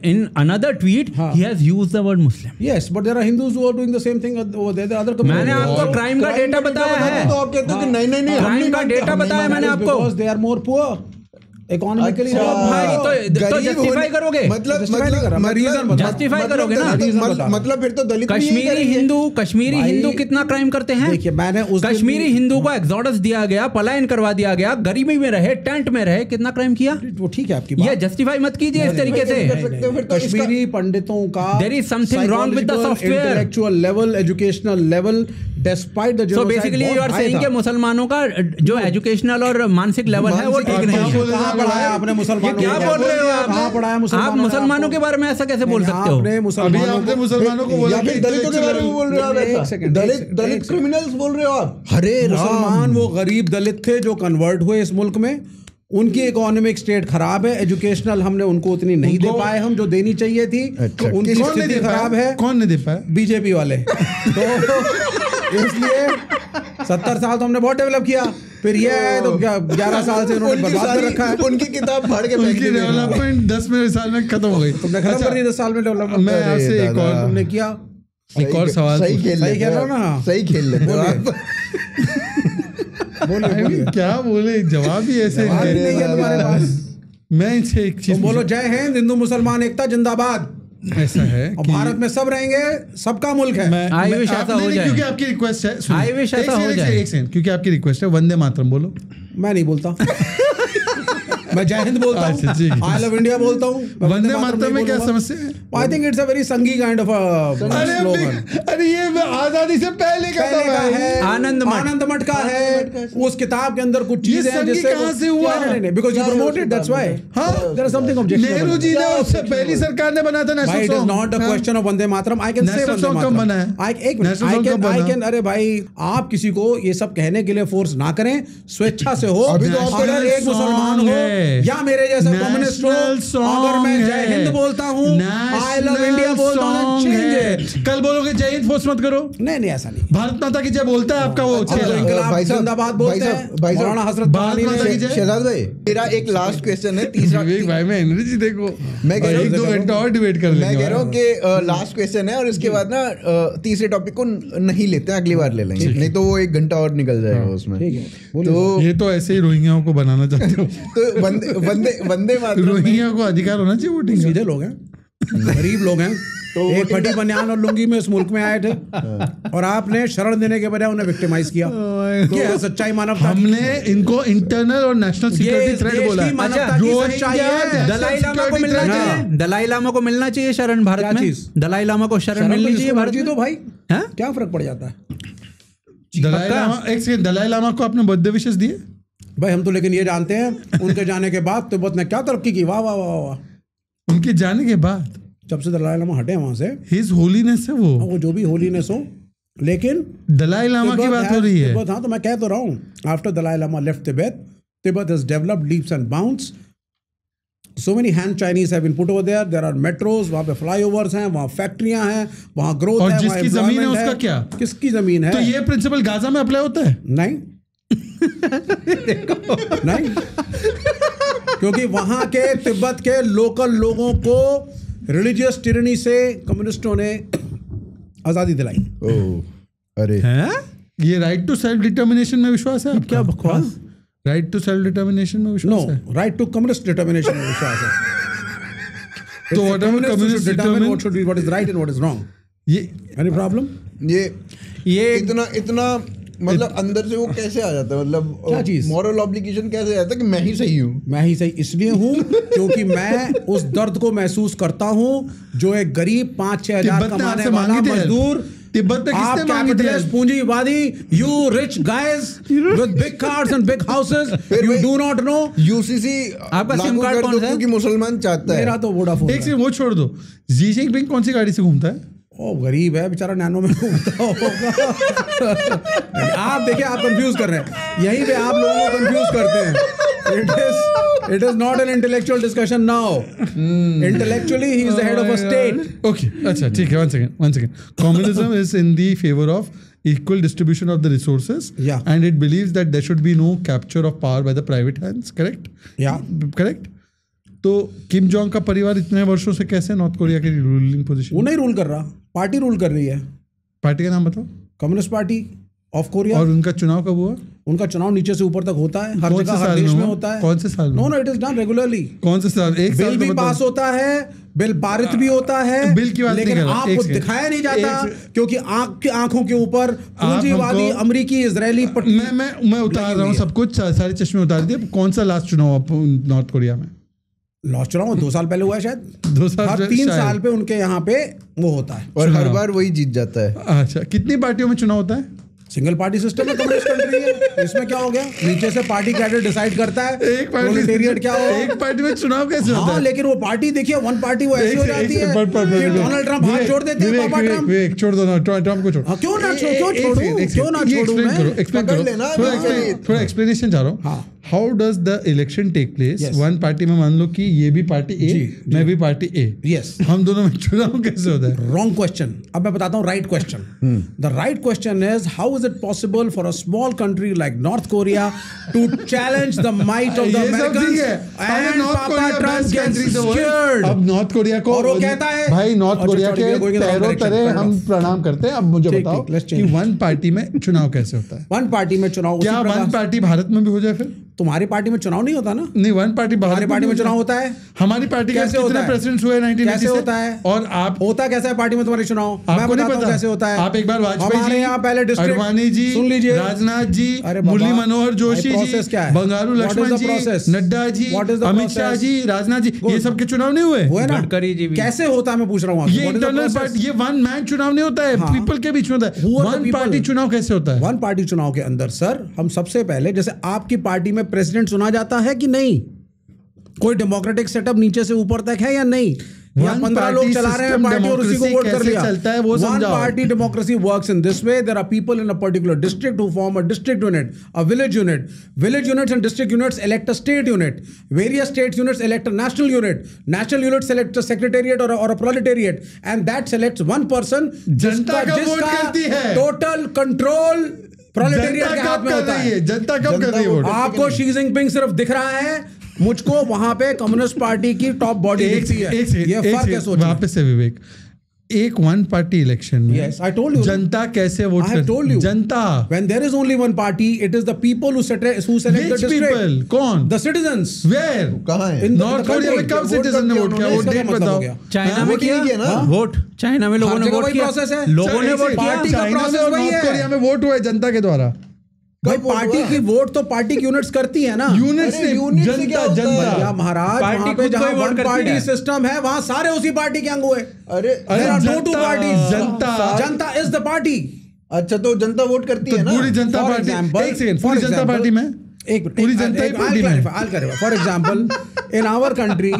in another tweet. He has used the word Muslim. Yes, but there are Hindus who are doing the same thing over there. The other communities. मैंने आपको crime का data बताया है। तो आप कहते हो कि नहीं क्राइम का डेटा बताया मैंने आपको। Because they are more poor. Economically भाई तो जस्टिफाई करोगे, मतलब जस्टिफाई करोगे ना, मतलब फिर तो दलित कश्मीरी हिंदू कितना क्राइम करते हैं। देखिए मैंने कश्मीरी हिंदू को एक्सोडस दिया गया, पलायन करवा दिया गया, गरीबी में रहे, टेंट में रहे, कितना क्राइम किया। वो ठीक है आपकी बात, ये जस्टिफाई मत कीजिए इस तरीके से। कश्मीरी पंडितों का there is something wrong with the software, intellectual level, educational level, despite the so basically you are saying कि मुसलमानों का जो एजुकेशनल और मानसिक लेवल है वो ठीक नहीं है। पढ़ाया आपने मुसलमानों, क्या बोल रहे हो आप? पढ़ाया आप मुसलमानों के बारे में ऐसा कैसे बोल सकते हो? आपने मुसलमानों को बोला, दलितों के बारे में बोल रहे हो आप, दलित क्रिमिनल्स बोल रहे हो आप। अरे मुसलमान वो गरीब दलित थे जो कन्वर्ट हुए इस मुल्क में, उनकी इकोनॉमिक स्टेट खराब है, एजुकेशनल हमने उनको उतनी नहीं दे पाए हम जो देनी चाहिए थी, तो उनकी स्थिति खराब है। कौन नहीं दे पाया? बीजेपी वाले। तो इसलिए 70 साल तो हमने बहुत डेवलप किया, फिर ये है तो क्या 11 साल से उन्होंने बर्बाद कर रखा है। उनकी किताब फाड़ के उनकी डेवलपमेंट 10 साल में खत्म हो गई। तुमने खत्म कर दी 10 साल में डेवलपमेंट। मैं आपसे एक और तुमने किया, एक और सवाल, सही खेल रहे हो ना, सही खेल लेते हो आप। बोलिए क्या बोले, जवाब ही ऐसे नहीं है तुम्हारे पास। मैं इनसे एक चीज बोलो, जय हिंद, हिंदू मुसलमान एकता जिंदाबाद। ऐसा है कि भारत में सब रहेंगे, सबका मुल्क है। आई विश ऐसा हो जाए, क्योंकि आपकी रिक्वेस्ट है। आई विश ऐसा हो जाए, एक सेकंड, क्योंकि आपकी रिक्वेस्ट है, वंदे मातरम बोलो। मैं नहीं बोलता। मैं जय हिंद बोलता हूँ, आई लव इंडिया बोलता हूँ। वंदे मातरम में क्या समस्या है? I think it's a very Sanghi kind of slogan. अरे ये आजादी से पहले का है, आनंद मठ का है। उस किताब के अंदर कुछ चीजें हैं जिससे कहां से हुआ? नहीं, because you promoted, that's why. हां, there is something objectional. Nehru ji ने उससे पहली सरकार ने बनाया था national song. It is not a question of Vande Mataram. I can say Vande Mataram. I can अरे भाई, आप किसी को ये सब कहने के लिए फोर्स ना करें, स्वेच्छा से हो। अभी तो अगर एक मुसलमान हो है, या मेरे जैसा कम्युनिस्ट हो, अगर मैं जय हिंद बोलता हूँ, आई लव इंडिया बोलता हूँ, चेंज है। कल बोलोगे जय हिंद फोर्स मत करो। नहीं ऐसा नहीं, भारत माता की जय बोलता है आपका वो इंकलाब जिंदाबाद बोलते हैं, मौलाना हजरत भारत माता की जय। शहजाद भाई मेरा एक लास्ट क्वेश्चन है, तीसरा भाई मैं एनर्जी देखो, मैं कह रहा हूँ 1-2 घंटा और डिबेट कर लेंगे। मैं कह रहा हूँ कि लास्ट क्वेश्चन है और इसके बाद ना तीसरे टॉपिक को नहीं लेते हैं, अगली बार ले लेंगे, नहीं तो वो 1 घंटा और निकल जाएगा उसमें। तो ये तो ऐसे ही रोहिंग्याओं को बनाना चाहते हो। तो वंदे मातरम रोहिंग्या को अधिकार होना चाहिए वोटिंग। सीधे लोग हैं, गरीब लोग हैं, तो एक फटी बनियान और लुंगी में इस मुल्क में आए थे और आपने शरण देने के बजाय उन्हें विक्टिमाइज किया। तो सच्चाई मानवता, हमने इनको इंटरनल और नेशनल सिक्योरिटी थ्रेट बोला है। दलाई लामा को मिलना चाहिए, दलाई लामा को मिलना चाहिए शरण भारत में, दलाई लामा को शरण मिलनी चाहिए भारत में। तो भाई क्या फर्क पड़ जाता है? दलाई लामा को आपने बर्थडे विशेस दिए भाई? हम तो लेकिन ये जानते हैं उनके जाने के बाद तिब्बत ने क्या तरक्की की। वाह वाह वाह वाह। उनके जाने के बाद जब से दलाई लामा हटे वहां से, हिज होलीनेस है वो जो भी होलीनेस हो, लेकिन दलाई लामा की बात हो रही है। हाँ, तो मैं कह तो रहा हूँ, after Dalai Lama left Tibet has developed leaps and bounds. So many Han Chinese have been put over there. There are metros, वहाँ पे flyovers हैं, वहाँ फैक्ट्रियां हैं, वहाँ growth और है, जिसकी जमीन है उसका क्या? किसकी जमीन है? तो ये प्रिंसिपल गाजा में अप्लाई होता है? नहीं नहीं, क्योंकि वहां के तिब्बत के लोकल लोगों को रिलीजियस टिरनी से कम्युनिस्टों ने आजादी दिलाई। अरे ये राइट टू सेल्फ डिटर्मिनेशन में विश्वास है? क्या बकवास? राइट टू सेल्फ डिटर्मिनेशन में विश्वास है? No, right to communist determination में विश्वास है। तो communist determine what should be, what is right and what is wrong. ये एनी प्रॉब्लम? ये इतना मतलब अंदर से वो कैसे आ जाता है, मतलब क्या चीज? मॉरल ऑब्लिगेशन कैसे आता है कि मैं ही सही हूँ? मैं ही सही इसलिए हूँ क्योंकि मैं उस दर्द को महसूस करता हूँ जो एक गरीब 5-6 हजार कमाने वाला मजदूर, तिब्बत में किसने मांगी थी? पूंजीवादी, you rich guys with big cars and big houses, you do not know. UCC आपका सिम कार्ड कौन सा है? क्योंकि मुसलमान चाहता है। मेरा तो वोडाफोन। एक सेकंड वो छोड़ दो, जी जिनपिंग कौन सी गाड़ी से घूमता है? ओ गरीब है बेचारा, नैनो में घूमता होगा। आप देखिए, आप कंफ्यूज कर रहे हैं, यहीं पे आप लोगों को कंफ्यूज करते हैं। It is not an intellectual discussion now. Intellectually, he is the head of a state. Okay, अच्छा ठीक है, one second. Communism is in the favor of equal distribution of the resources, Yeah. and it believes that there should be no capture of power by the private hands. Correct? Yeah. Correct. तो Kim Jong का परिवार इतने वर्षों से कैसे north Korea की ruling position? वो नहीं रूल कर रहा, पार्टी रूल कर रही है। पार्टी का नाम बताओ। Communist party of Korea. और उनका चुनाव कब हुआ? उनका चुनाव नीचे से ऊपर तक होता है, हर जगह, हर देश में होता है। कौन से साल में? No, it is done regularly. कौन से साल? एक साल बिल भी पास होता है, बिल पारित भी होता है, बिल की बात नहीं लेकिन कर रहा, आपको दिखाया नहीं जाता क्योंकि आंखों के ऊपर पूंजीवादी अमेरिकी इजरायली मैं उतार रहा हूँ सब कुछ, सारे चश्मे उतार दिए। कौन सा लास्ट चुनाव नॉर्थ कोरिया में? लास्ट चुनाव 2 साल पहले हुआ है शायद। 2 साल, हर 3 साल पे उनके यहाँ पे वो होता है और हर बार वही जीत जाता है। अच्छा, कितनी पार्टियों में चुनाव होता है? सिंगल पार्टी सिस्टम में कम्युनिस्ट कंट्री है, इसमें क्या हो गया? नीचे से पार्टी कैडर डिसाइड करता है एक पार्टी क्या हो। एक पार्टी में चुनाव कैसे होता है? लेकिन वो पार्टी देखिए, वन पार्टी वो ऐसी हो जाती है कि डोनाल्ड ट्रम्प हाथ छोड़ देते हैं। पापा ट्रम्प छोड़ दो ना, ट्रम्प को छोड़। क्यों ना छोड़ूं मैं? थोड़ा एक्सप्लेनेशन चाह रहा हूँ। How does the election take place? One party में मान लो कि ये भी पार्टी ए, मैं भी पार्टी ए, यस, हम दोनों में चुनाव कैसे होता है? Wrong question. अब मैं बताता हूँ right question. The right question is how is it possible for a small country like North Korea to challenge the might of the Americans and papa Trump gets scared. अब North Korea को, और वो कहता है, भाई north Korea के पैरों तरह हम प्रणाम करते हैं। अब मुझे बताओ कि वन पार्टी में चुनाव कैसे होता है? वन पार्टी में चुनाव, क्या वन पार्टी भारत में भी हो जाए? फिर तुम्हारी पार्टी में चुनाव नहीं होता ना? नहीं, वन पार्टी हमारी पार्टी में चुनाव होता है। हमारी पार्टी कैसे होता है? प्रेसिडेंट्स हुए 1980 कैसे होता है? और आप होता कैसे है पार्टी में तुम्हारी चुनाव? आपको नहीं पता कैसे होता है? आप एक बार वाजपेयी जी, यहाँ पहले डिस्ट्रिक्ट अडवाणी जी, सुन लीजिए, राजनाथ जी, मुरली मनोहर जोशी जी, बंगारू लक्ष्मण जी, नड्डा जी, अमित शाह जी, राजनाथ जी, ये सब के चुनाव नहीं हुए? गडकरी जी भी। कैसे होता है मैं पूछ रहा हूँ। ये इंटरनल पार्टी, ये वन मैन चुनाव नहीं होता है, पीपल के बीच में होता है। वन पार्टी चुनाव कैसे होता है? वन पार्टी चुनाव के अंदर सर, हम सबसे पहले, जैसे आपकी पार्टी में प्रेसिडेंट चुना जाता है कि नहीं? कोई डेमोक्रेटिक सेटअप नीचे से ऊपर तक है या नहीं? या 15 लोग चला रहे हैं पार्टी और उसी को वोट कर लिया, चलता है वो वन समझाओ। Party democracy works in this way, there are people in a particular district who form a district unit, a village units and district units elect a state unit, various state units elect a national unit select a secretariat और a proletariat, and that selects one person जनता का vote करती है। Total control proletariat के हाथ में होता है। जनता कब कर रही है वोट? आपको शी जिनपिंग सिर्फ दिख रहा है, मुझको वहां पे कम्युनिस्ट पार्टी की टॉप बॉडी दिखती है। ये फर्क है सोचिए। वापस से विवेक, एक वन पार्टी इलेक्शन में Yes, I told you. जनता कैसे वोट I have told करती? you. Janata When there is only one party, it is the people who select the Which district. people? कौन? The citizens. Where? कहाँ है? In the north Korea में कब citizen ने vote किया? वो date बताओ। चाइना में वोट नहीं किया ना? वोट, चाइना में लोगों हर ने जगह वोट वही किया, process है। लोगों ने वोट किया। पार्टी का चाइना process में और वही नॉर्थ है। कोरिया में वोट हुआ है जनता के द्वारा। भाई कब वोट पार्टी हुआ? की वोट तो पार्टी की यूनिट्स करती है ना। यूनिट से यूनिट से क्या जनता होता है? या जनता महाराज पार्टी वहां पे खुद जहां कोई वोट वन करती पार्टी है। सिस्टम है वहां सारे उसी पार्टी के अंग हुए। अरे There are no two Janata- parties. Janata- Janata is the party. अच्छा, तो जनता वोट करती है ना? पूरी जनता For पार्टी example- एक सेकंड for पूरी जनता example- पार्टी में एक मिनट, पूरी जनता ही पार्टी में। For example in our country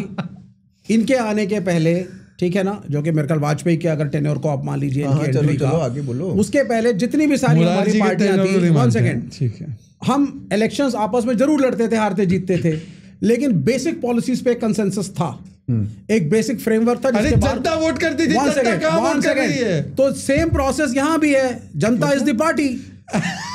इनके आने के पहले, ठीक है ना, जो कि मेरे ख्याल वाजपेयी के अगर टेन्योर को आप मान लीजिए हाँ, इनकी चलो, entry चलो, का, आगे बोलो। उसके पहले जितनी भी सारी मुरार हमारी जी के पार्टियां tenure को नहीं थी, वन मानते हैं, सेकेंड, ठीक है। हम इलेक्शंस आपस में जरूर लड़ते थे, हारते जीतते थे, लेकिन बेसिक पॉलिसीज पे कंसेंसस था, एक बेसिक फ्रेमवर्क था। अरे जिसके बाद जनता वोट करती थी, जनता कहाँ वोट कर रही है? तो सेम प्रोसेस यहाँ भी है, जनता इज द पार्टी।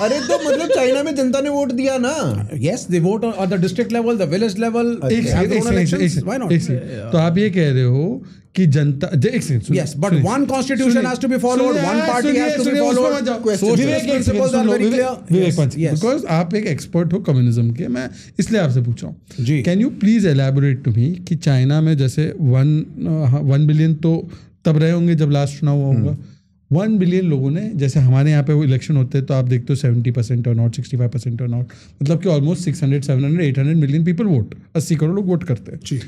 अरे तो मतलब चाइना में जनता ने वोट दिया ना? Yes, they vote on the district level, the village level. एक they have their own elections. Why not? तो आप ये कह रहे हो कि जनता एक second Yes, but one constitution has to be followed, one party has to be followed. Socialist principles are very clear. Yes. Because आप एक एक्सपर्ट हो कम्युनिज्म के, मैं इसलिए आपसे पूछ रहा हूँ। जी। Can you please elaborate to me कि चाइना में जैसे 1 बिलियन तो तब रहे होंगे जब लास्ट चुनाव हुआ होगा, 1 बिलियन लोगों ने, जैसे हमारे यहाँ पे वो इलेक्शन होते हैं तो आप देखते हो 70% टर्नआउट, 65% टर्नआउट, मतलब कि almost 600, 700, 800 million people vote, 80 crore लोग वोट करते हैं। जी।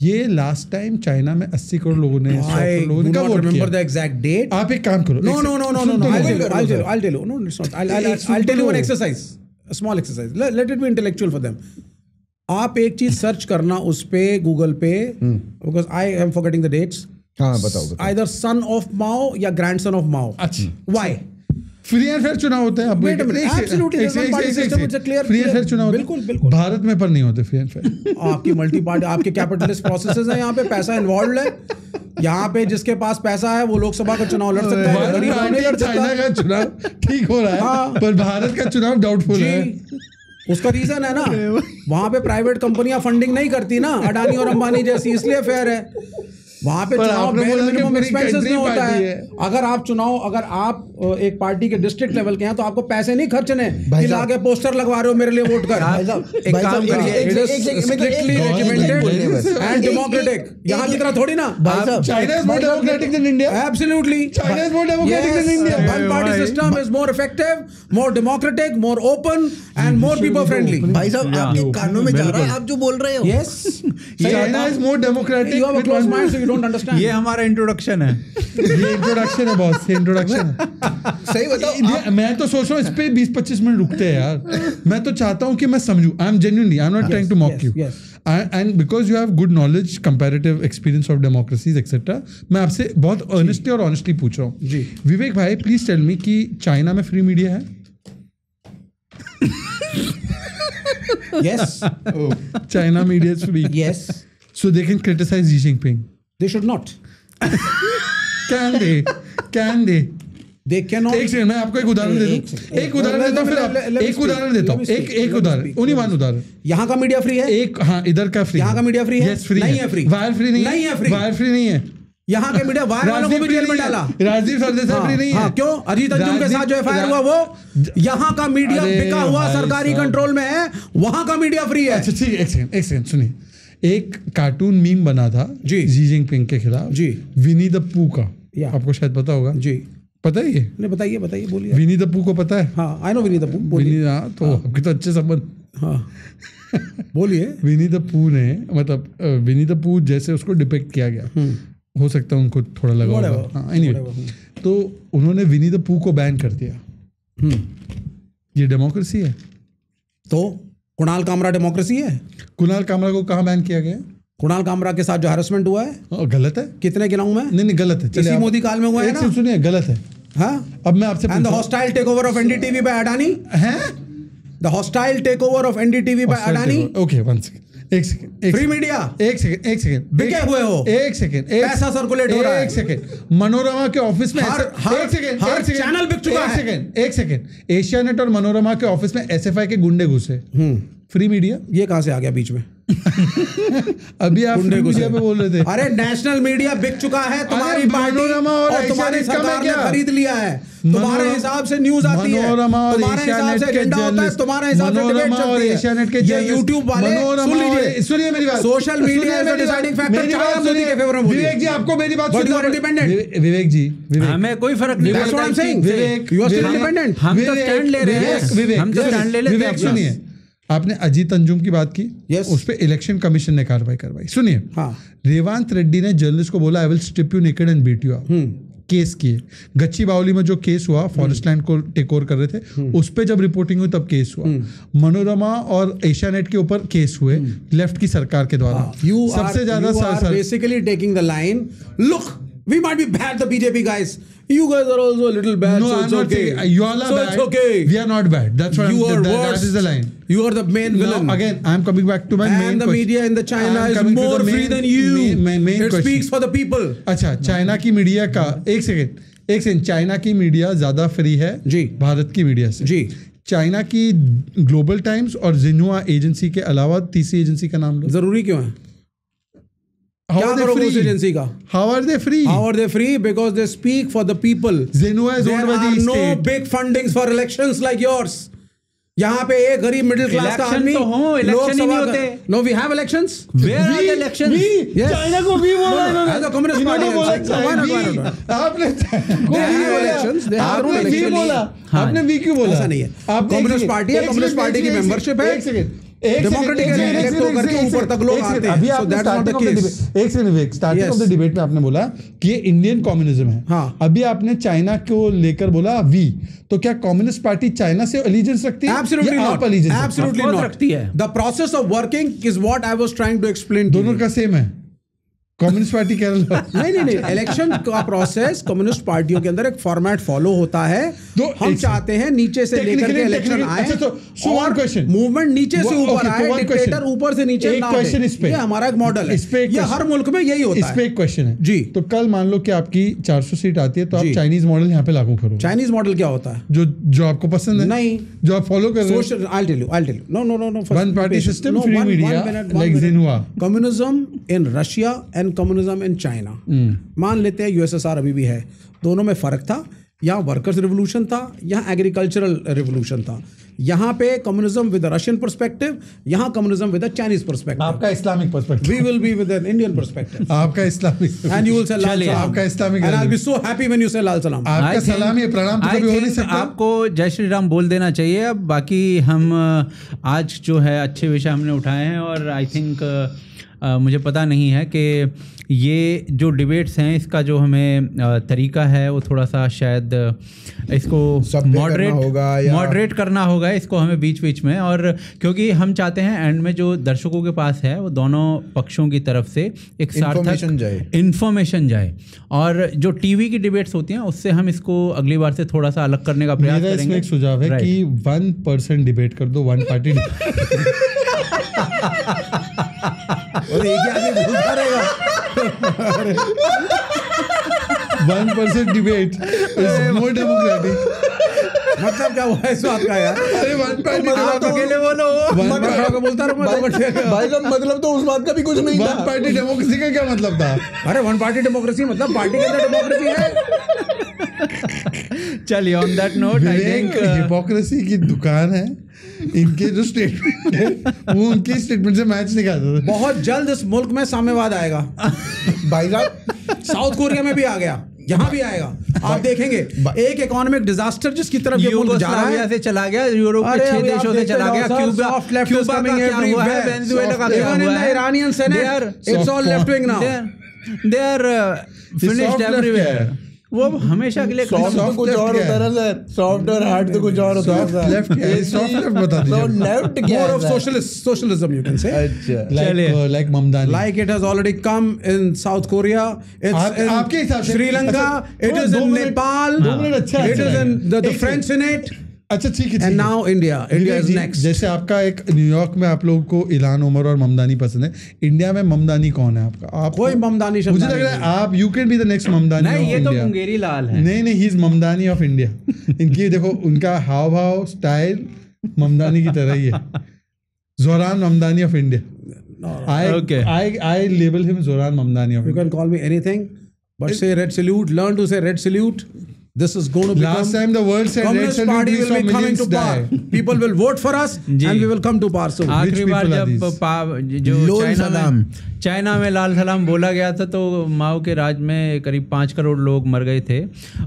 ये लास्ट टाइम चाइना में 80 करोड़ लोगों ने, 100 I करोड़ लोगों do ने कब not वोट remember किया? the exact date. आप एक काम करो। No, no, no, no, no, no. I'll tell you. No, it's not. I'll tell you one exercise, a small exercise. Let it be intellectual for them. आप एक चीज search करना उस पे गूगल पे, because I am forgetting the dates. हाँ, बताओ। Either son of Mao या grandson of Mao. अच्छा, Why? फ्री एंड फेयर चुनाव होते हैं। अब Wait a minute. Absolutely, there's one party system, it's a clear- free and fair चुनाव होते हैं। बिल्कुल, बिल्कुल। भारत में पर नहीं होते फ्री एंड फेयर। आपकी मल्टी पार्टी, आपके कैपिटलिस्ट प्रोसेसेस हैं, यहाँ पे पैसा इन्वॉल्व है। यहाँ पे जिसके पास पैसा है वो लोकसभा का चुनाव लड़ सकता है, गरीब लोग नहीं लड़ चाइना सकता। का चुनाव ठीक हो रहा है, हाँ। पर भारत का चुनाव डाउटफुल है। जी, उसका रीजन है ना, वहां पे प्राइवेट कंपनियां फंडिंग नहीं करती ना, अडानी और अंबानी जैसी, इसलिए फेयर है। वहां पे पर चुनाव आपने बोला कि मिनिमम पूरी एक्सपेंसेस country में होता पार्टी है। है। अगर आप एक पार्टी के डिस्ट्रिक्ट लेवल के हैं तो आपको पैसे नहीं खर्चने भाई कि साहब- लाके पोस्टर लगवा रहे हो मेरे लिए वोट कर। भाई साहब, एक भाई काम साहब, करिए, एक- it is एक- एक- strictly एक- regimented बोलिए बस। and democratic। यहाँ की तरह थोड़ी ना। भाई साहब, China is more democratic than India. Absolutely. China is more democratic than India. One party system is more effective, more democratic, more open and more people friendly. भाई साहब, आपके कानों में जा रहा है, आप जो बोल रहे हो। Yes. China is more democratic. You have a with closed one- mind so you don't understand. ये हमारा इंट्रोडक्शन है। ये इंट्रोडक्शन है बॉस, ये इंट्रोडक्शन है। सही बताओ। मैं तो सोच रहा हूँ इस पे 20-25 मिनट रुकते हैं यार। मैं तो चाहता हूँ कि मैं समझूं। I am genuinely, I am not trying to mock you, yes. And because you have good knowledge, comparative experience of democracies etcetera, मैं आपसे बहुत अर्नेस्टली और ऑनेस्टली पूछ रहा हूँ। जी। विवेक भाई, प्लीज टेल मी कि चाइना में फ्री मीडिया है? Yes. China media is free, Yes. so they can criticize Xi Jinping. They should not. Can they? Can they? They cannot. एक सेकंड, मैं आपको एक उदाहरण दे दूं। एक उदाहरण देता हूं, फिर एक उदाहरण देता हूं, एक उदाहरण, only one उदाहरण। यहाँ का मीडिया फ्री है? एक, हाँ, इधर का फ्री, यहाँ का मीडिया फ्री है? यस फ्री नहीं है free। वायर फ्री नहीं नहीं है free। वायर फ्री नहीं है। यहाँ के मीडिया वायर वालों को भी जेल में डाला। राजदीप सरदेसाई फ्री नहीं है। हाँ, क्यों? अजीत अंजुम के साथ जो एफआईआर हुआ वो, यहाँ का मीडिया अरे बिका हुआ भाई सरकारी साहब। कंट्रोल में है, वहां का मीडिया फ्री है। अच्छा ठीक है, एक सेकंड सुनिए। एक कार्टून मीम बना था जी। शी जिनपिंग के खिलाफ, जी। विनी द पू का, या। आपको शायद पता होगा। जी। पता है ये? नहीं, बताइए बताइए, बोलिए। विनी द पू को पता है? हाँ, आई नो विनी द पू, बोलिए। विनी, हाँ, तो आपके तो अच्छे संबंध। हाँ, बोलिए। विनी द पू ने, मतलब विनी द पू जैसे उसको डिपिक्ट किया गया, हो सकता है उनको थोड़ा लगा होगा, हाँ, anyway, तो उन्होंने विनी द पू को बैन कर दिया। ये डेमोक्रेसी है? तो कुणाल कामरा डेमोक्रेसी है? कुणाल कामरा को कहाँ बैन किया गया? कुणाल कामरा के साथ जो हैरेसमेंट हुआ है गलत है। कितने गिनाऊं मैं? नहीं गलत है। इसी मोदी काल में हुआ है ना? सुनिए गलत है। हाँ, अब मैं आपसे and the hostile takeover of NDTV by Adani है। The hostile takeover of NDTV by Adani. Okay one second, एक सेकंड, फ्री मीडिया, एक सेकंड बिके हुए हो, एक सेकंड, पैसा सर्कुलेट हो रहा है, एक सेकंड, मनोरमा के ऑफिस में हर चैनल बिक चुका है। एक सेकंड, एशियानेट और मनोरमा के ऑफिस में एसएफआई के गुंडे घुसे। फ्री मीडिया ये कहां से आ गया बीच में? अभी आप फ्री मीडिया पे बोल रहे थे। अरे नेशनल मीडिया बिक चुका है, तुम्हारी पार्टी और तुम्हारी सरकार ने खरीद लिया है। तुम्हारे हिसाब से न्यूज आती है, तुम्हारे हिसाब से एजेंडा होता है, तुम्हारे हिसाब से डिबेट चलती है। ये यूट्यूब वाले सुन लीजिए, सुनिए मेरी बात, social media is the deciding factor. चाहे मोदी के फेवर में बोलिए। विवेक जी आपको मेरी बात सुनना है। इंडिपेंडेंट विवेक जी, हमें कोई फर्क नहीं पड़ता। विवेक यू आर स्टिल इंडिपेंडेंट। हम तो स्टैंड ले रहे हैं, हम तो स्टैंड ले लेते हैं। सुनिए, आपने अजीत अंजुम की बात की, yes. उस पे इलेक्शन कमीशन ने कार्रवाई करवाई। सुनिए, हाँ. रेवांत रेड्डी ने जर्नलिस्ट को बोला I will strip you naked and beat you up. Case किए। गच्ची बावली में जो केस हुआ, फॉरेस्ट लैंड को टेक ओवर कर रहे थे, उस पे जब रिपोर्टिंग हुई तब केस हुआ। मनोरमा और एशियानेट के ऊपर केस हुए लेफ्ट की सरकार के द्वारा। सबसे ज्यादा basically taking the line, look we might be bad, the BJP guys, you guys are also a little bad. No, so I'm it's not okay. saying you all are so bad. It's okay. We are not bad. That's what you I'm are saying. worse. That is the line. You are the main villain. No, again, I'm coming back to my main question. And the media in the China is more free than you. Main it question. speaks for the people. अच्छा, China की media का एक second, China की media ज्यादा free है जी भारत की media से। जी। China की ग्लोबल टाइम्स और जिन्हुआ एजेंसी के अलावा तीसरी एजेंसी का नाम लो। जरूरी क्यों है? क्या करोगे उस एजेंसी का? How are they free? How are they free? Because they speak for the people. Xinhua is owned by the state. There are no big fundings for elections like yours. यहाँ पे एक गरीब मिडिल क्लास का आदमी लोकसभा होते। No, we have elections. Where are the elections? China को भी बोला इन्होंने। As a communist party. आपने आपने वी क्यों बोला? ऐसा नहीं है। कम्युनिस्ट पार्टी है, कम्युनिस्ट पार्टी की मेंबरशिप है। डेमोक्रेटिक ऊपर तक लोग आते हैं। अभी आपने स्टार्टिंग ऑफ द डिबेट में आपने बोला कि ये इंडियन कम्युनिज्म है। हाँ। अभी आपने चाइना को लेकर बोला वी, तो क्या कम्युनिस्ट पार्टी चाइना से एलिजेंस रखती है? Absolutely not. Absolutely not रखती है। The process of working is what I was trying to explain. दोनों का सेम है। कम्युनिस्ट पार्टी केरला नहीं इलेक्शन का प्रोसेस कम्युनिस्ट पार्टियों के अंदर एक फॉर्मेट फॉलो होता है। तो हम चाहते हैं नीचे से लेकर के इलेक्शन आए और मूवमेंट नीचे से ऊपर आए, डिक्टेटर ऊपर से नीचे ना आए। ये हमारा एक मॉडल है, ये हर मुल्क में यही होता है। इस पे एक क्वेश्चन है जी। तो कल मान लो कि आपकी 400 सीट आती है, तो आप चाइनीज मॉडल यहाँ पे लागू करो। चाइनीज मॉडल क्या होता है? जो आपको पसंद है, नहीं जो आप फॉलो कर रहे हो। I'll tell you. No. One party system, free media, like Xinhua. Communism in Russia and communism in China. मान लेते हैं यूएसएसआर अभी भी है, दोनों में फर्क था। यहाँ वर्कर्स रिवोल्यूशन था, यहाँ एग्रीकल्चरल रिवोल्यूशन था। यहाँ पे कम्युनिज्म विद रशियन पर्सपेक्टिव, यहाँ कम्युनिज्म विद चाइनीज पर्सपेक्टिव। आपका Islamic perspective. We will be with an Indian perspective. आपका Islamic, and you will say lal salaam. आपका Islamic, and I will be so happy when you say lal salaam. आपका सलाम ये प्रणाम तो कभी हो नहीं सकता। आपको जय श्री राम बोल देना चाहिए। अब बाकी हम आज जो है अच्छे विषय हमने उठाए हैं, और आई थिंक मुझे पता नहीं है कि ये जो डिबेट्स हैं इसका जो हमें तरीका है वो थोड़ा सा शायद इसको मॉडरेट करना होगा इसको हमें बीच बीच में। और क्योंकि हम चाहते हैं एंड में जो दर्शकों के पास है वो दोनों पक्षों की तरफ से एक सार्थक इन्फॉर्मेशन जाए, और जो टीवी की डिबेट्स होती हैं उससे हम इसको अगली बार से थोड़ा सा अलग करने का प्रयास करेंगे। मेरा एक सुझाव है कि 1% डिबेट कर दो, 1 पार्टी। और एक ही आदमी बोलता रहेगा। 1% डिबेट इज मोर डेमोक्रेटिक। मतलब क्या हुआ इस बात का यार? अरे 1 पार्टी अकेले बोलो, बोलता रहूंगा भाई का मतलब तो उस बात का भी कुछ नहीं था। 1 पार्टी डेमोक्रेसी का क्या मतलब था? अरे 1 पार्टी डेमोक्रेसी मतलब पार्टी के अंदर डेमोक्रेसी है। चलिए on that note I think hypocrisy की दुकान है। इनके जो स्टेटमेंट है वो उनके स्टेटमेंट से मैच नहीं करता। बहुत जल्द इस मुल्क में साम्यवाद आएगा भाई साहब। साउथ कोरिया में भी आ गया, यहाँ भी आएगा, आप देखेंगे। एक इकोनॉमिक डिजास्टर जिसकी तरफ ये मुल्क जा रहा है, से चला गया, यूरोप के 6 देशों से चला गया, क्यूबा का क्या हुआ है, वेनेजुएला का क्या हुआ है, Iranian senate, it's all left wing now, they are finished everywhere. वो हमेशा के लिए सॉफ्ट तो कुछ और होता है सर, सॉफ्ट और हार्ड तो कुछ और होता है सर। लेफ्ट बता दीजिए। तो लेफ्ट क्या More है of sir? socialism you can say. अच्छा, like Mamdani. Like it has already come in South Korea. It's in आपके हिसाब से Sri Lanka. It is in Nepal. 2 minute अच्छा It is in the French Senate. अच्छा ठीक है। And now India. India is next. जैसे आपका एक न्यूयॉर्क में आप लोगों को इल्हान उमर और ममदानी पसंद है, इंडिया में ममदानी कौन है आपका? आप कोई ममदानी शब्द मुझे लग रहा है आप you can be the next Mamdani नहीं, ऑफ ये तो इंडिया। मुंगेरी लाल है। नहीं he is Mamdani of India. इनकी देखो उनका हाव भाव स्टाइल ममदानी की तरह ही है। Zohran Mamdani of India. Okay. I label him Zoran Mamdani of You India. can call me anything, but say red salute. Learn to say red salute. This is going to become. Last time the world said red Communist salute, Party we will saw be coming millions to power. die. People will vote for us, जी। and we will come to power soon. आखिरी बार people are जब जो लोल सलाम। China में लाल सलाम बोला गया था तो माओ के राज में करीब 5 करोड़ लोग मर गए थे,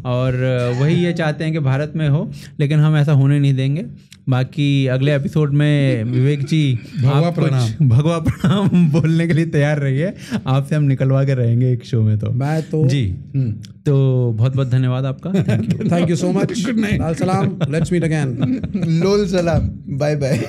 और वही ये चाहते हैं कि भारत में हो, लेकिन हम ऐसा होने नहीं देंगे। बाकी अगले एपिसोड में विवेक जी भगवा आप कुछ भगवा प्रणाम बोलने के लिए तैयार रहिए, आपसे हम निकलवा के रहेंगे एक शो में। तो मैं तो जी तो बहुत बहुत धन्यवाद आपका। Thank you Thank you so much. Good night. Al salam. Let's meet again. लोल सलाम, बाय बाय।